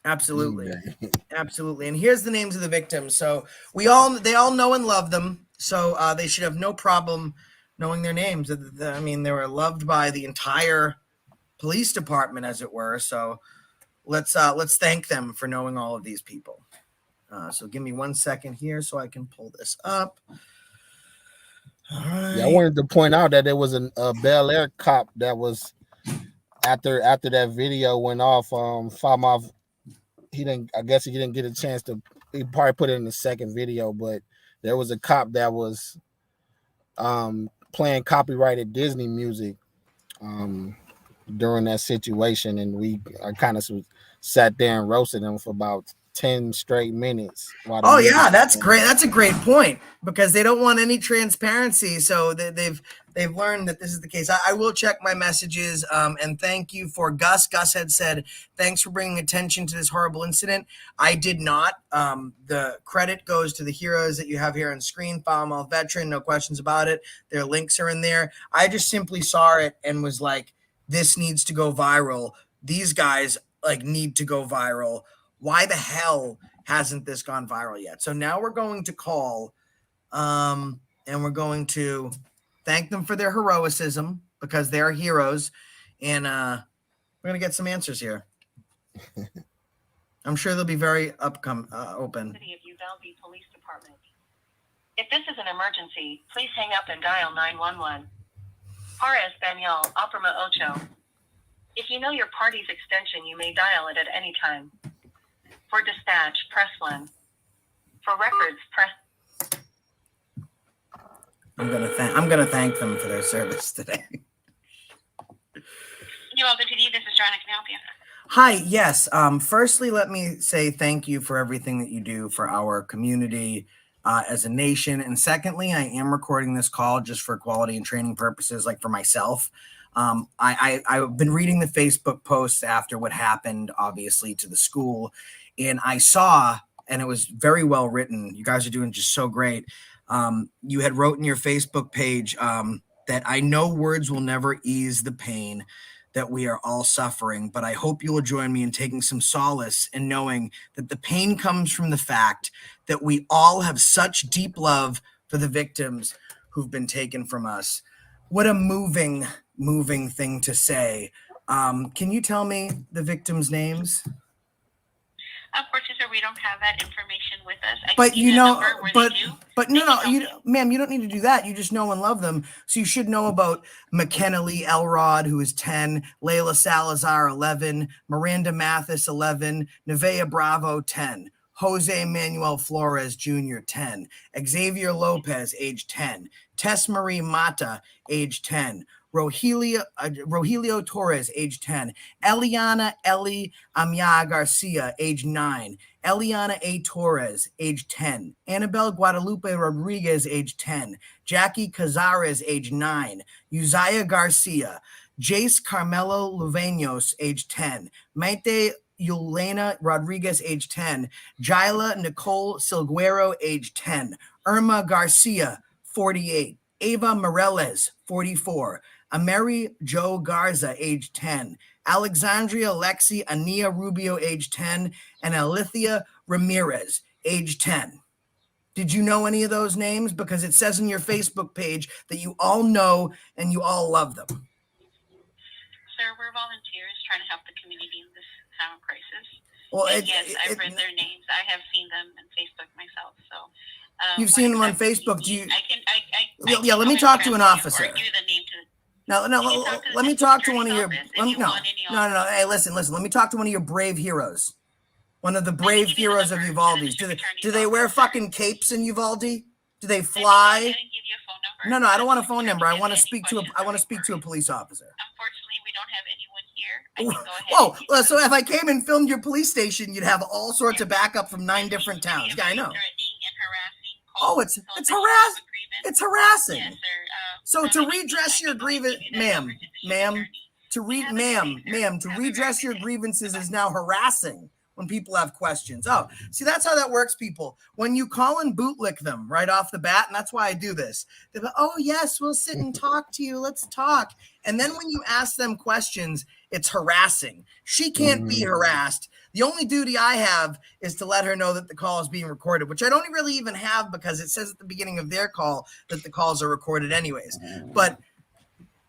Absolutely. Absolutely. And here's the names of the victims. So they all know and love them. So they should have no problem knowing their names. I mean, they were loved by the entire police department, as it were. So let's thank them for knowing all of these people. So give me 1 second here so I can pull this up. All right. Yeah, I wanted to point out that there was a Bel Air cop that was after that video went off. FoulMouth, I guess he didn't get a chance to. He probably put it in the second video, but there was a cop that was playing copyrighted Disney music during that situation, and I kind of sat there and roasted him for about 10 straight minutes. Oh yeah, that's great. That's a great point, because they don't want any transparency. So they've learned that this is the case. I will check my messages. And thank you for Gus. Gus had said, thanks for bringing attention to this horrible incident. I did not. The credit goes to the heroes that you have here on screen. FoulMouth Veteran, no questions about it. Their links are in there. I just simply saw it and was like, this needs to go viral. These guys need to go viral. Why the hell hasn't this gone viral yet? So now we're going to call and we're going to thank them for their heroicism, because they're heroes. And we're going to get some answers here. I'm sure they'll be very open. City of Uvalde Police Department. If this is an emergency, please hang up and dial 911. Para Español, Aprima Ocho. If you know your party's extension, you may dial it at any time. For dispatch, press 1. For records, press. I'm gonna thank them for their service today. Uvalde PD, this is Joanna. Can I help you? Hi, yes. Firstly, let me say thank you for everything that you do for our community as a nation. And secondly, I am recording this call just for quality and training purposes, like for myself. I've been reading the Facebook posts after what happened, obviously, to the school. And I saw, and it was very well written. You guys are doing just so great. You had wrote in your Facebook page that I know words will never ease the pain that we are all suffering, but I hope you will join me in taking some solace in knowing that the pain comes from the fact that we all have such deep love for the victims who've been taken from us. What a moving thing to say. Can you tell me the victims' names? Unfortunately, sir, we don't have that information with us. But ma'am, you don't need to do that. You just know and love them. So you should know about McKenna Lee Elrod, who is 10, Layla Salazar, 11, Miranda Mathis, 11, Nevaeh Bravo, 10, Jose Manuel Flores Jr., 10, Xavier Lopez, age 10, Tess Marie Mata, age 10, Rogelio Torres, age 10, Eliana Eli Amia Garcia, age 9, Eliana A. Torres, age 10, Annabelle Guadalupe Rodriguez, age 10, Jackie Cazares, age 9, Uzziah Garcia, Jace Carmelo Luvenos, age 10, Maite Yulena Rodriguez, age 10, Jila Nicole Silguero, age 10, Irma Garcia, 48, Ava Morales, 44, Ameri Joe Garza, age 10, Alexandria Lexi Ania Rubio, age 10, and Alithia Ramirez, age 10. Did you know any of those names? Because it says in your Facebook page that you all know and you all love them. Sir, we're volunteers trying to help the community in this time of crisis. Well, yes, I've read their names. I have seen them on Facebook myself. So you've seen them on Facebook. Do you? Yeah, let me talk talk to an officer. Or give the name to. No, let me talk to one of your. No. Hey, listen. Let me talk to one of your brave heroes. One of the brave heroes of Uvalde. Do they wear fucking capes in Uvalde? Do they fly? No, I don't want a phone number. I want to speak to a police officer. Unfortunately, we don't have anyone here. I can go ahead. Whoa! So if I came and filmed your police station, you'd have all sorts of backup from 9 different towns. Yeah, I know. Oh, it's harassing. Yes, sir. So to redress your grievance, ma'am, to redress your grievances is now harassing when people have questions. Oh, see, that's how that works, people. When you call and bootlick them right off the bat, and that's why I do this. They're like, oh, yes, we'll sit and talk to you. Let's talk. And then when you ask them questions, it's harassing. She can't be harassed. The only duty I have is to let her know that the call is being recorded, which I don't really even have because it says at the beginning of their call that the calls are recorded anyways. But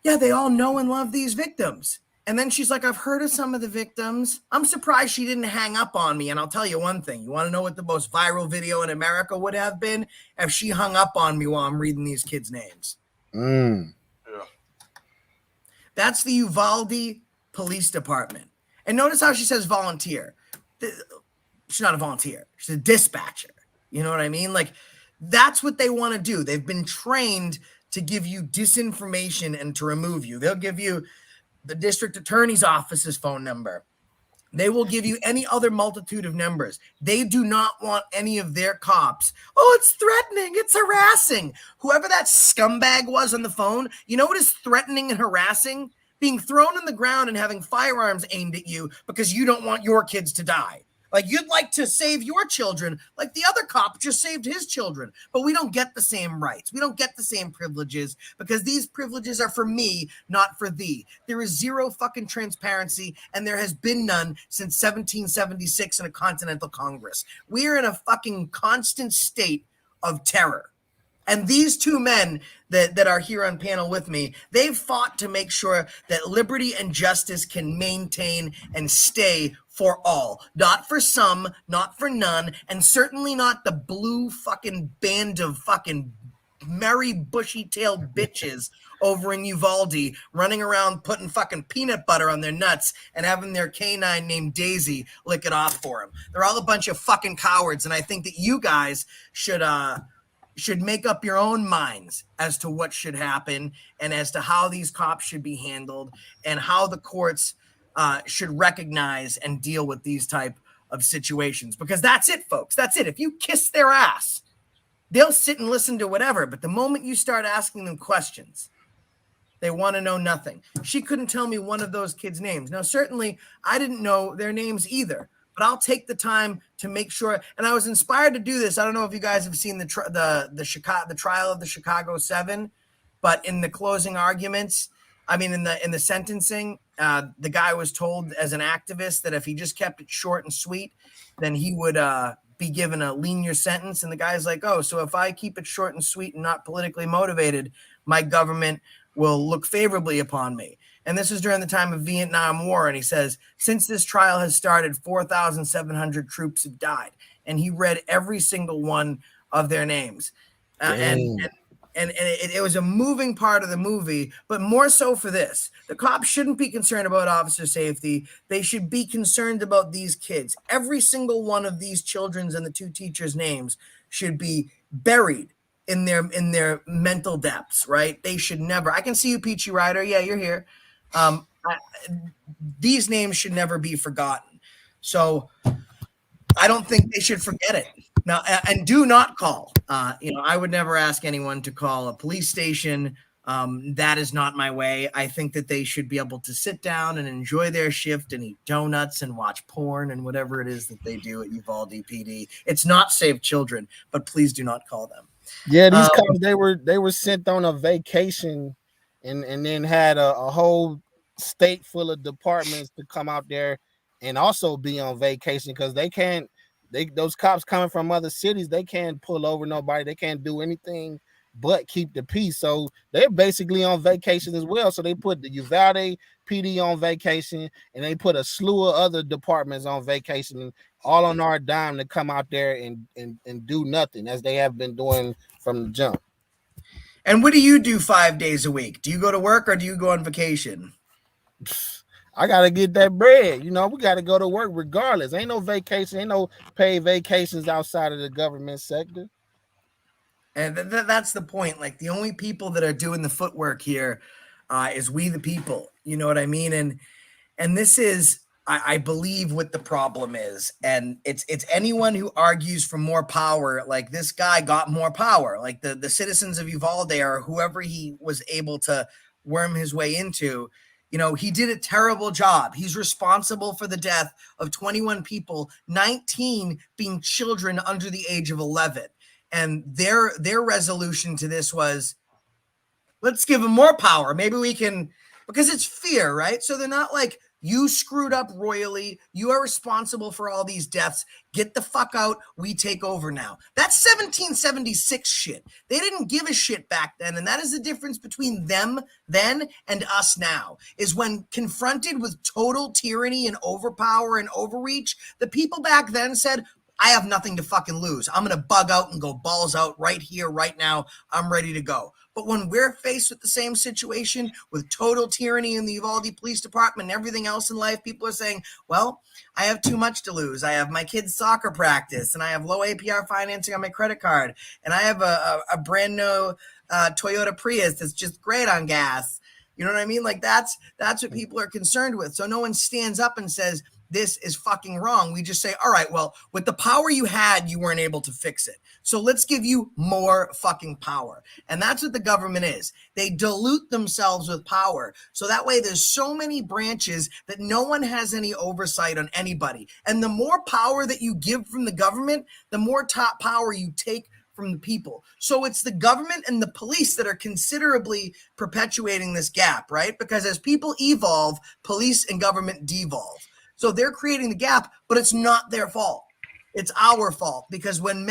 yeah, they all know and love these victims. And then she's like, I've heard of some of the victims. I'm surprised she didn't hang up on me. And I'll tell you one thing. You want to know what the most viral video in America would have been? If she hung up on me while I'm reading these kids' names. Yeah. That's the Uvalde Police Department. And notice how she says volunteer. She's not a volunteer. She's a dispatcher. You know what I mean? Like, that's what they want to do. They've been trained to give you disinformation and to remove you. They'll give you the district attorney's office's phone number. They will give you any other multitude of numbers. They do not want any of their cops. Oh, it's threatening. It's harassing. Whoever that scumbag was on the phone, you know what is threatening and harassing? Being thrown on the ground and having firearms aimed at you because you don't want your kids to die. Like, you'd like to save your children like the other cop just saved his children. But we don't get the same rights. We don't get the same privileges because these privileges are for me, not for thee. There is zero fucking transparency, and there has been none since 1776 in a Continental Congress. We are in a fucking constant state of terror. And these two men that are here on panel with me, they've fought to make sure that liberty and justice can maintain and stay for all. Not for some, not for none, and certainly not the blue fucking band of fucking merry bushy-tailed bitches over in Uvalde running around putting fucking peanut butter on their nuts and having their canine named Daisy lick it off for them. They're all a bunch of fucking cowards, and I think that you guys should make up your own minds as to what should happen and as to how these cops should be handled and how the courts should recognize and deal with these type of situations. Because that's it, folks. That's it. If you kiss their ass, they'll sit and listen to whatever. But the moment you start asking them questions, they want to know nothing. She couldn't tell me one of those kids' names. Now, certainly, I didn't know their names either. But I'll take the time to make sure. And I was inspired to do this. I don't know if you guys have seen the trial of the Chicago 7, but in the closing arguments, I mean, in the sentencing, the guy was told as an activist that if he just kept it short and sweet, then he would be given a lenient sentence. And the guy's like, oh, so if I keep it short and sweet and not politically motivated, my government will look favorably upon me. And this is during the time of Vietnam War. And he says, since this trial has started, 4,700 troops have died. And he read every single one of their names. And it was a moving part of the movie, but more so for this. The cops shouldn't be concerned about officer safety. They should be concerned about these kids. Every single one of these children's and the two teachers' names should be buried in their mental depths, right? They should never. I can see you, Peachy Rider. Yeah, you're here. These names should never be forgotten. So I don't think they should forget it. Now, and do not call. I would never ask anyone to call a police station. That is not my way. I think that they should be able to sit down and enjoy their shift and eat donuts and watch porn and whatever it is that they do at Uvalde PD. It's not Save Children, but please do not call them. Yeah, these cops, they were sent on a vacation and then had a whole state full of departments to come out there and also be on vacation because those cops coming from other cities, they can't pull over nobody. They can't do anything but keep the peace. So they're basically on vacation as well. So they put the Uvalde PD on vacation, and they put a slew of other departments on vacation, all on our dime to come out there and do nothing, as they have been doing from the jump. And what do you do 5 days a week? Do you go to work or do you go on vacation? I gotta get that bread. You know, we gotta go to work regardless. Ain't no vacation, ain't no paid vacations outside of the government sector. And that's the point. Like, the only people that are doing the footwork here is we the people. You know what I mean? And this is, I believe, what the problem is. And it's anyone who argues for more power. Like, this guy got more power. Like the citizens of Uvalde, or whoever he was able to worm his way into, you know, he did a terrible job. He's responsible for the death of 21 people, 19 being children under the age of 11. And their resolution to this was, let's give him more power. Maybe we can, because it's fear, right? So they're not like, you screwed up royally. You are responsible for all these deaths. Get the fuck out. We take over now. That's 1776 shit. They didn't give a shit back then. And that is the difference between them then and us now, is when confronted with total tyranny and overpower and overreach, the people back then said, I have nothing to fucking lose. I'm going to bug out and go balls out right here, right now. I'm ready to go. But when we're faced with the same situation, with total tyranny in the Uvalde Police Department and everything else in life, people are saying, well, I have too much to lose. I have my kids' soccer practice, and I have low APR financing on my credit card, and I have a brand new Toyota Prius that's just great on gas. You know what I mean? Like, that's what people are concerned with. So no one stands up and says, this is fucking wrong. We just say, all right, well, with the power you had, you weren't able to fix it. So let's give you more fucking power. And that's what the government is. They dilute themselves with power. So that way there's so many branches that no one has any oversight on anybody. And the more power that you give from the government, the more top power you take from the people. So it's the government and the police that are considerably perpetuating this gap, right? Because as people evolve, police and government devolve. So they're creating the gap, but it's not their fault. It's our fault, because when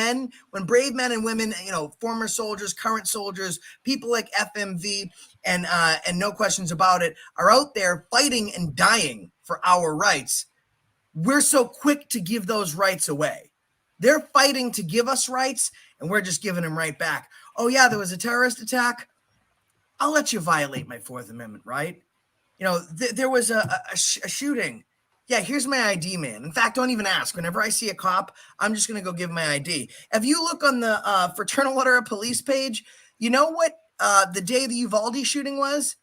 brave men and women, you know, former soldiers, current soldiers, people like FMV and no questions about it, are out there fighting and dying for our rights, we're so quick to give those rights away. They're fighting to give us rights, and we're just giving them right back. Oh yeah, there was a terrorist attack. I'll let you violate my Fourth Amendment right. You know, there was a shooting. Yeah, here's my ID, man. In fact, don't even ask. Whenever I see a cop, I'm just going to go give my ID. If you look on the Fraternal Order of Police page, you know what the day of the Uvalde shooting was?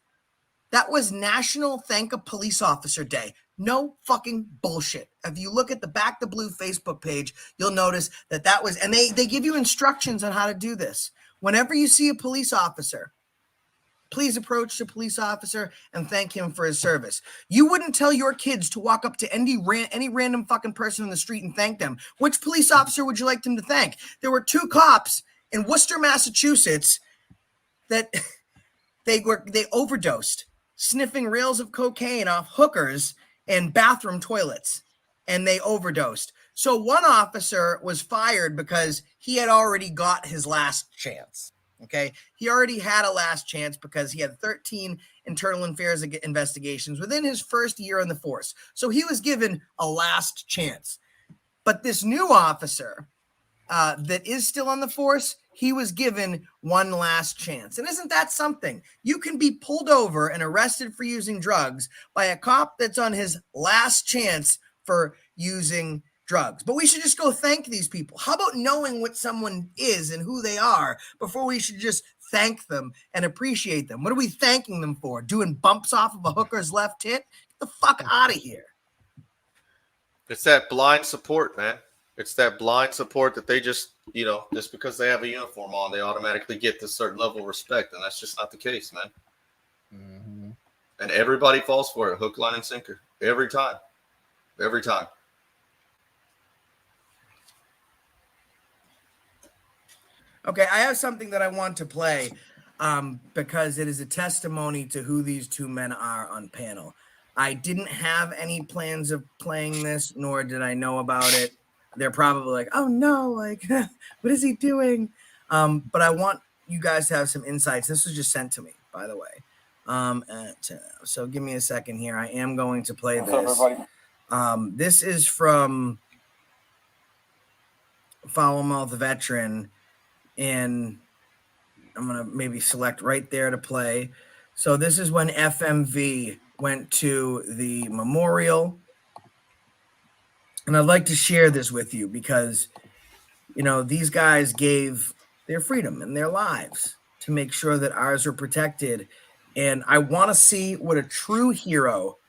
That was National Thank a Police Officer Day. No fucking bullshit. If you look at the Back the Blue Facebook page, you'll notice that was, and they give you instructions on how to do this. Whenever you see a police officer, please approach the police officer and thank him for his service. You wouldn't tell your kids to walk up to any random fucking person in the street and thank them. Which police officer would you like them to thank? There were 2 cops in Worcester, Massachusetts that they overdosed, sniffing rails of cocaine off hookers and bathroom toilets, and they overdosed. So one officer was fired because he had already got his last chance. Okay, he already had a last chance because he had 13 internal affairs investigations within his first year on the force. So he was given a last chance. But this new officer that is still on the force, he was given one last chance. And isn't that something? You can be pulled over and arrested for using drugs by a cop that's on his last chance for using drugs. But we should just go thank these people. How about knowing what someone is and who they are before we should just thank them and appreciate them? What are we thanking them for? Doing bumps off of a hooker's left tit? Get the fuck out of here. It's that blind support, man. It's that blind support that they just, you know, just because they have a uniform on, they automatically get this certain level of respect. And that's just not the case, man. Mm-hmm. And everybody falls for it. Hook, line, and sinker. Every time. Every time. Okay, I have something that I want to play because it is a testimony to who these 2 men are on panel. I didn't have any plans of playing this, nor did I know about it. They're probably like, oh no, like, what is he doing? But I want you guys have some insights. This was just sent to me, by the way. So give me a second here. I am going to play this. This is from FoulMouth Veteran, and I'm going to maybe select right there to play. So this is when FMV went to the memorial. And I'd like to share this with you because, you know, these guys gave their freedom and their lives to make sure that ours are protected. And I want to see what a true hero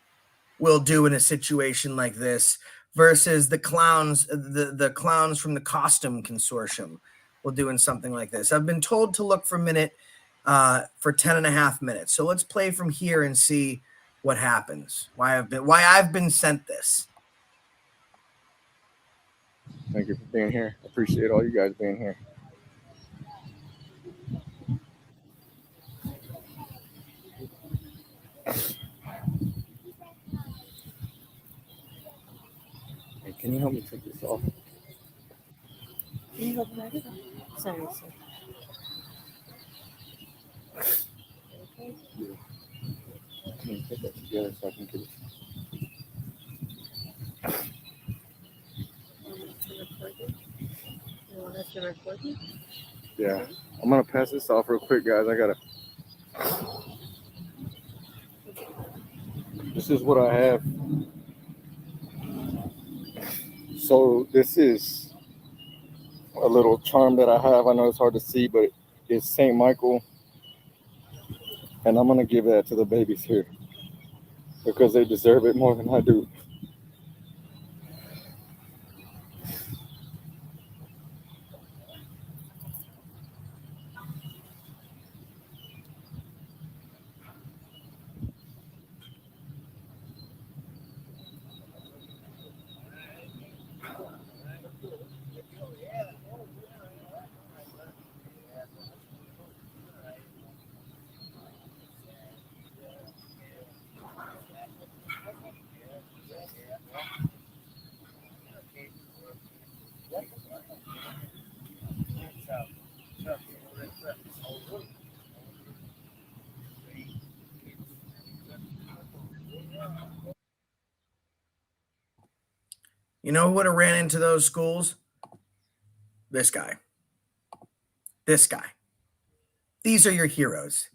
will do in a situation like this versus the clowns, the clowns from the costume consortium will do in something like this. I've been told to look for 10.5 minutes. So let's play from here and see what happens. Why I've been sent this. Thank you for being here. I appreciate all you guys being here. Hey, can you help me take this off? Can you help me take it off? Sorry, sir. Can you put that together so I can get it? You want us to record you? Yeah. I'm gonna pass this off real quick, guys. This is what I have. So this is a little charm that I have. I know it's hard to see, but it's St. Michael. And I'm gonna give that to the babies here because they deserve it more than I do. You know who would have ran into those schools? This guy. This guy. These are your heroes.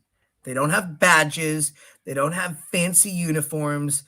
They don't have badges. They don't have fancy uniforms.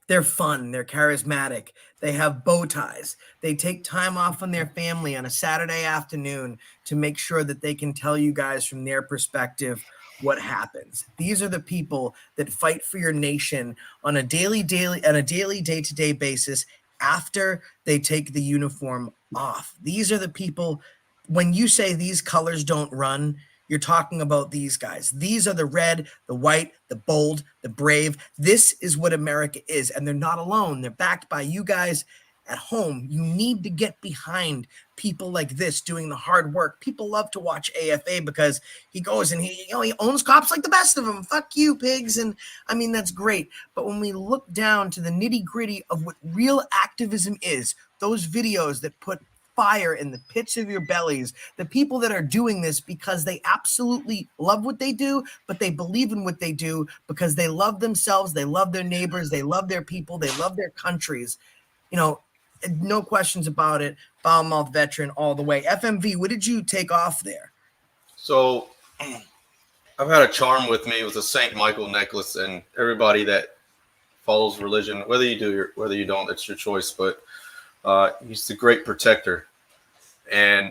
They're fun. They're charismatic. They have bow ties. They take time off from their family on a Saturday afternoon to make sure that they can tell you guys from their perspective what happens. These are the people that fight for your nation on a daily, day-to-day basis after they take the uniform off. These are the people, when you say these colors don't run, you're talking about these guys. These are the red, the white, the bold, the brave. This is what America is. And they're not alone. They're backed by you guys at home. You need to get behind people like this doing the hard work. People love to watch AFA because he goes and he owns cops like the best of them. Fuck you, pigs. And I mean, that's great. But when we look down to the nitty gritty of what real activism is, those videos that put fire in the pits of your bellies, the people that are doing this because they absolutely love what they do, but they believe in what they do because they love themselves, they love their neighbors, they love their people, they love their countries. You know, no questions about it. FoulMouth Veteran all the way. FMV, what did you take off there? So I've had a charm with me with a St. Michael necklace, and everybody that follows religion, whether you do or whether you don't, it's your choice. But he's the great protector. And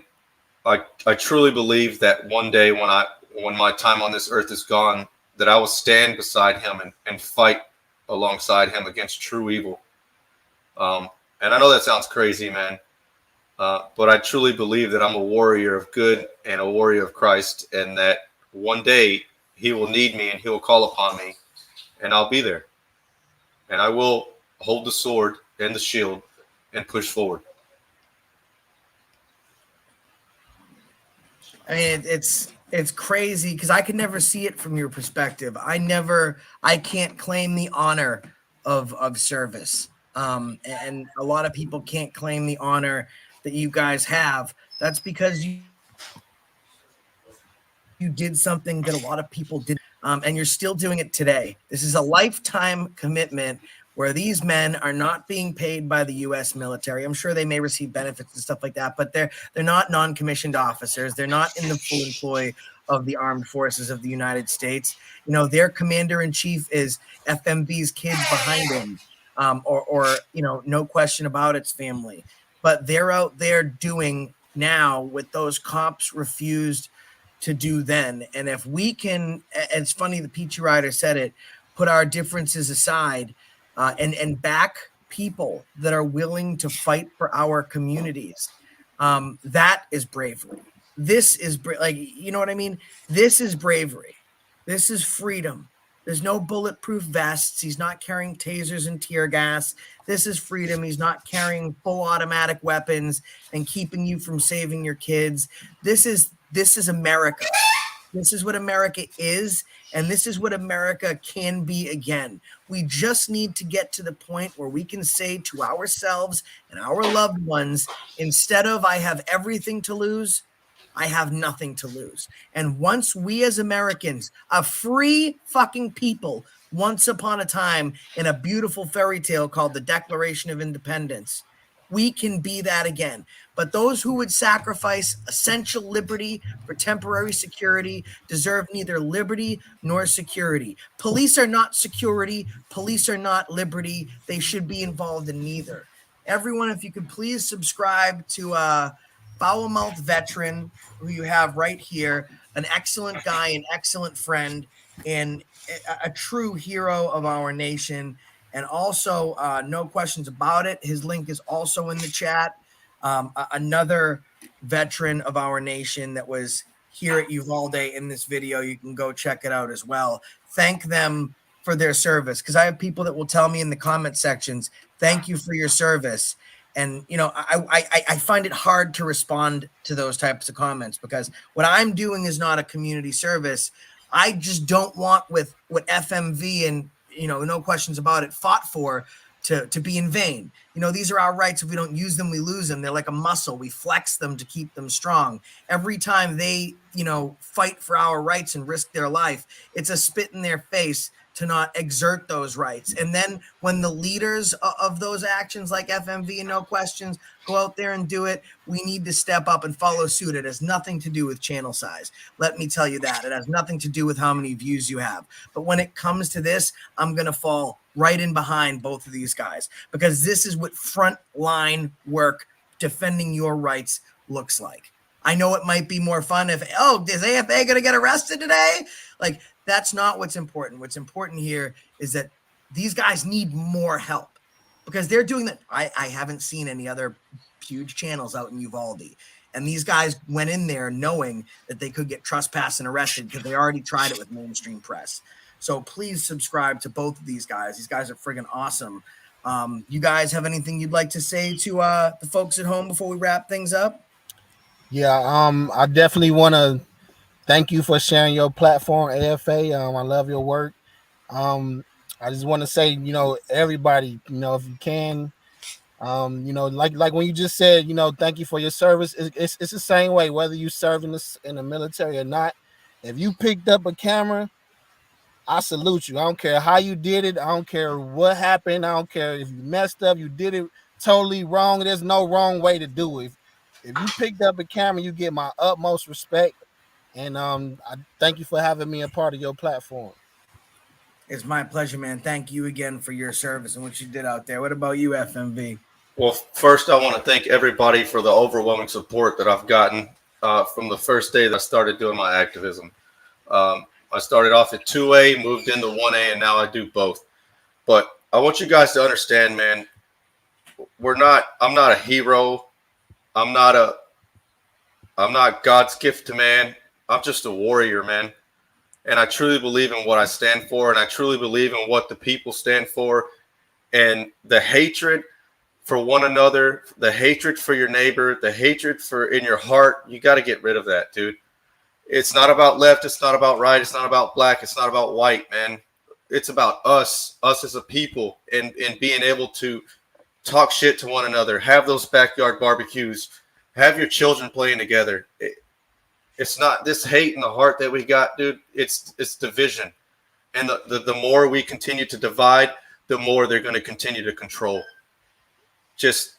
I truly believe that one day when my time on this earth is gone, that I will stand beside him and fight alongside him against true evil. And I know that sounds crazy, man. But I truly believe that I'm a warrior of good and a warrior of Christ, and that one day he will need me and he will call upon me, and I'll be there. And I will hold the sword and the shield and push forward. I mean, it's crazy because I could never see it from your perspective. I can't claim the honor of service. And a lot of people can't claim the honor that you guys have. That's because you did something that a lot of people did, and you're still doing it today. This is a lifetime commitment where these men are not being paid by the U.S. military. I'm sure they may receive benefits and stuff like that, but they're not non-commissioned officers. They're not in the full employ of the armed forces of the United States. You know, their commander-in-chief is FMV's kids behind him, or you know, no question about it's family. But they're out there doing now what those cops refused to do then. And if we can, it's funny, the Peachy Rider said it, put our differences aside, and back people that are willing to fight for our communities. That is bravery. This is like, you know what I mean? This is bravery. This is freedom. There's no bulletproof vests. He's not carrying tasers and tear gas. This is freedom. He's not carrying full automatic weapons and keeping you from saving your kids. This is America. This is what America is, and this is what America can be again. We just need to get to the point where we can say to ourselves and our loved ones, instead of I have everything to lose, I have nothing to lose. And once we as Americans, a free fucking people, once upon a time in a beautiful fairy tale called the Declaration of Independence, we can be that again. But those who would sacrifice essential liberty for temporary security deserve neither liberty nor security. Police are not security. Police are not liberty. They should be involved in neither. Everyone, if you could please subscribe to FoulMouth Veteran, who you have right here, an excellent guy, an excellent friend, and a true hero of our nation. And also, no questions about it, his link is also in the chat. Another veteran of our nation that was here at Uvalde in this video. You can go check it out as well. Thank them for their service, because I have people that will tell me in the comment sections, thank you for your service. And, you know, I find it hard to respond to those types of comments, because what I'm doing is not a community service. I just don't want with what FMV and, you know, no questions about it, fought for to be in vain. You know, these are our rights. If we don't use them, we lose them. They're like a muscle. We flex them to keep them strong. Every time they, you know, fight for our rights and risk their life, it's a spit in their face to not exert those rights. And then when the leaders of those actions like FMV and no questions go out there and do it, we need to step up and follow suit. It has nothing to do with channel size. Let me tell you that. It has nothing to do with how many views you have. But when it comes to this, I'm going to fall right in behind both of these guys, because this is what frontline work defending your rights looks like. I know it might be more fun if, oh, is AFA going to get arrested today? Like, that's not what's important. What's important here is that these guys need more help, because they're doing that. I haven't seen any other huge channels out in Uvalde. And these guys went in there knowing that they could get trespassed and arrested because they already tried it with mainstream press. So please subscribe to both of these guys. These guys are friggin' awesome. You guys have anything you'd like to say to the folks at home before we wrap things up? Yeah, I definitely want to thank you for sharing your platform, AFA. I love your work. I just want to say, you know, everybody, you know, if you can, you know, like when you just said, you know, thank you for your service. It's the same way, whether you serve in the military or not. If you picked up a camera, I salute you. I don't care how you did it. I don't care what happened. I don't care if you messed up. You did it totally wrong. There's no wrong way to do it. If you picked up a camera, you get my utmost respect. And I thank you for having me a part of your platform. It's my pleasure, man. Thank you again for your service and what you did out there. What about you, FMV? Well, first, I want to thank everybody for the overwhelming support that I've gotten from the first day that I started doing my activism. I started off at 2A, moved into 1A, and now I do both. But I want you guys to understand, man, I'm not a hero. I'm not God's gift to man. I'm just a warrior, man. And I truly believe in what I stand for, and I truly believe in what the people stand for. And the hatred for one another, the hatred for your neighbor, the hatred for in your heart, you got to get rid of that, dude. It's not about left. It's not about right. It's not about black. It's not about white, man. It's about us as a people, and being able to talk shit to one another, have those backyard barbecues, have your children playing together. It's not this hate in the heart that we got, dude. It's division. And the more we continue to divide, the more they're going to continue to control. Just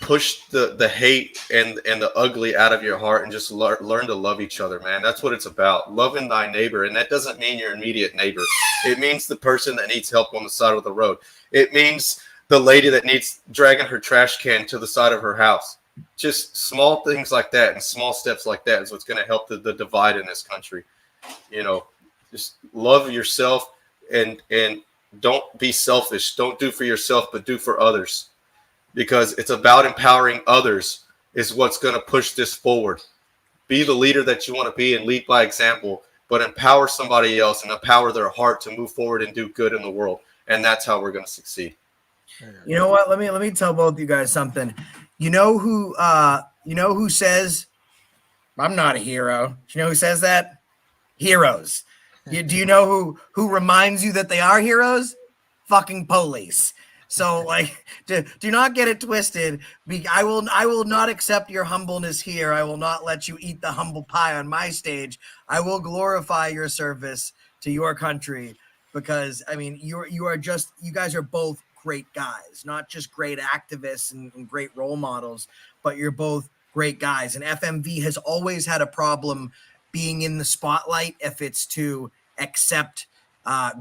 push the hate and the ugly out of your heart and just learn to love each other, man. That's what it's about. Loving thy neighbor. And that doesn't mean your immediate neighbor. It means the person that needs help on the side of the road. It means the lady that needs dragging her trash can to the side of her house. Just small things like that and small steps like that is what's going to help the divide in this country. You know, just love yourself and don't be selfish. Don't do for yourself, but do for others. Because it's about empowering others is what's going to push this forward. Be the leader that you want to be and lead by example, but empower somebody else and empower their heart to move forward and do good in the world. And that's how we're going to succeed. You know what? Let me tell both you guys something. You know who says I'm not a hero? Do you know who says that? Heroes. Do you know who reminds you that they are heroes? Fucking police. So, like, do not get it twisted. I will not accept your humbleness here. I will not let you eat the humble pie on my stage. I will glorify your service to your country because, I mean, you guys are both great guys, not just great activists and great role models, but you're both great guys. And FMV has always had a problem being in the spotlight if it's to accept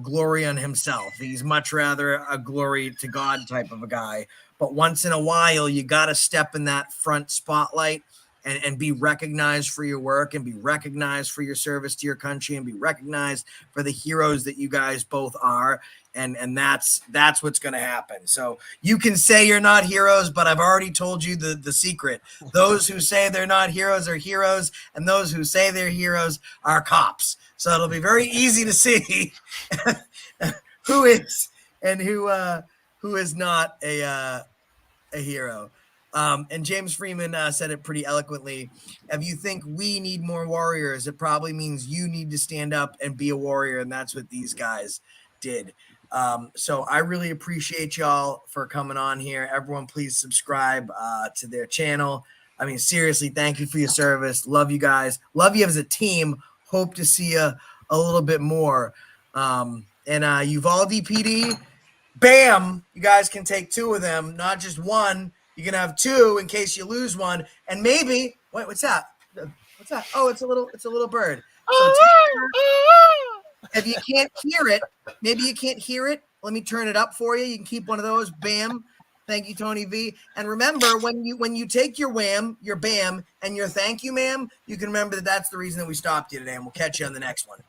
glory on himself. He's much rather a glory to God type of a guy. But once in a while, you got to step in that front spotlight and be recognized for your work and be recognized for your service to your country and be recognized for the heroes that you guys both are. And that's what's going to happen. So you can say you're not heroes, but I've already told you the secret. Those who say they're not heroes are heroes, and those who say they're heroes are cops. So it'll be very easy to see who is and who is not a hero. And James Freeman said it pretty eloquently. If you think we need more warriors, it probably means you need to stand up and be a warrior, and that's what these guys did. So I really appreciate y'all for coming on here. Everyone, please subscribe to their channel. I mean, seriously, thank you for your service. Love you guys. Love you as a team. Hope to see you a little bit more. And Uvalde PD, bam, you guys can take two of them, not just one. You can have two in case you lose one. And maybe, wait, what's that? What's that? Oh, it's a little bird. So if you can't hear it, maybe you can't hear it. Let me turn it up for you. You can keep one of those. Bam. Thank you, Tony V. And remember, when you take your wham, your bam, and your thank you, ma'am, you can remember that that's the reason that we stopped you today. And we'll catch you on the next one.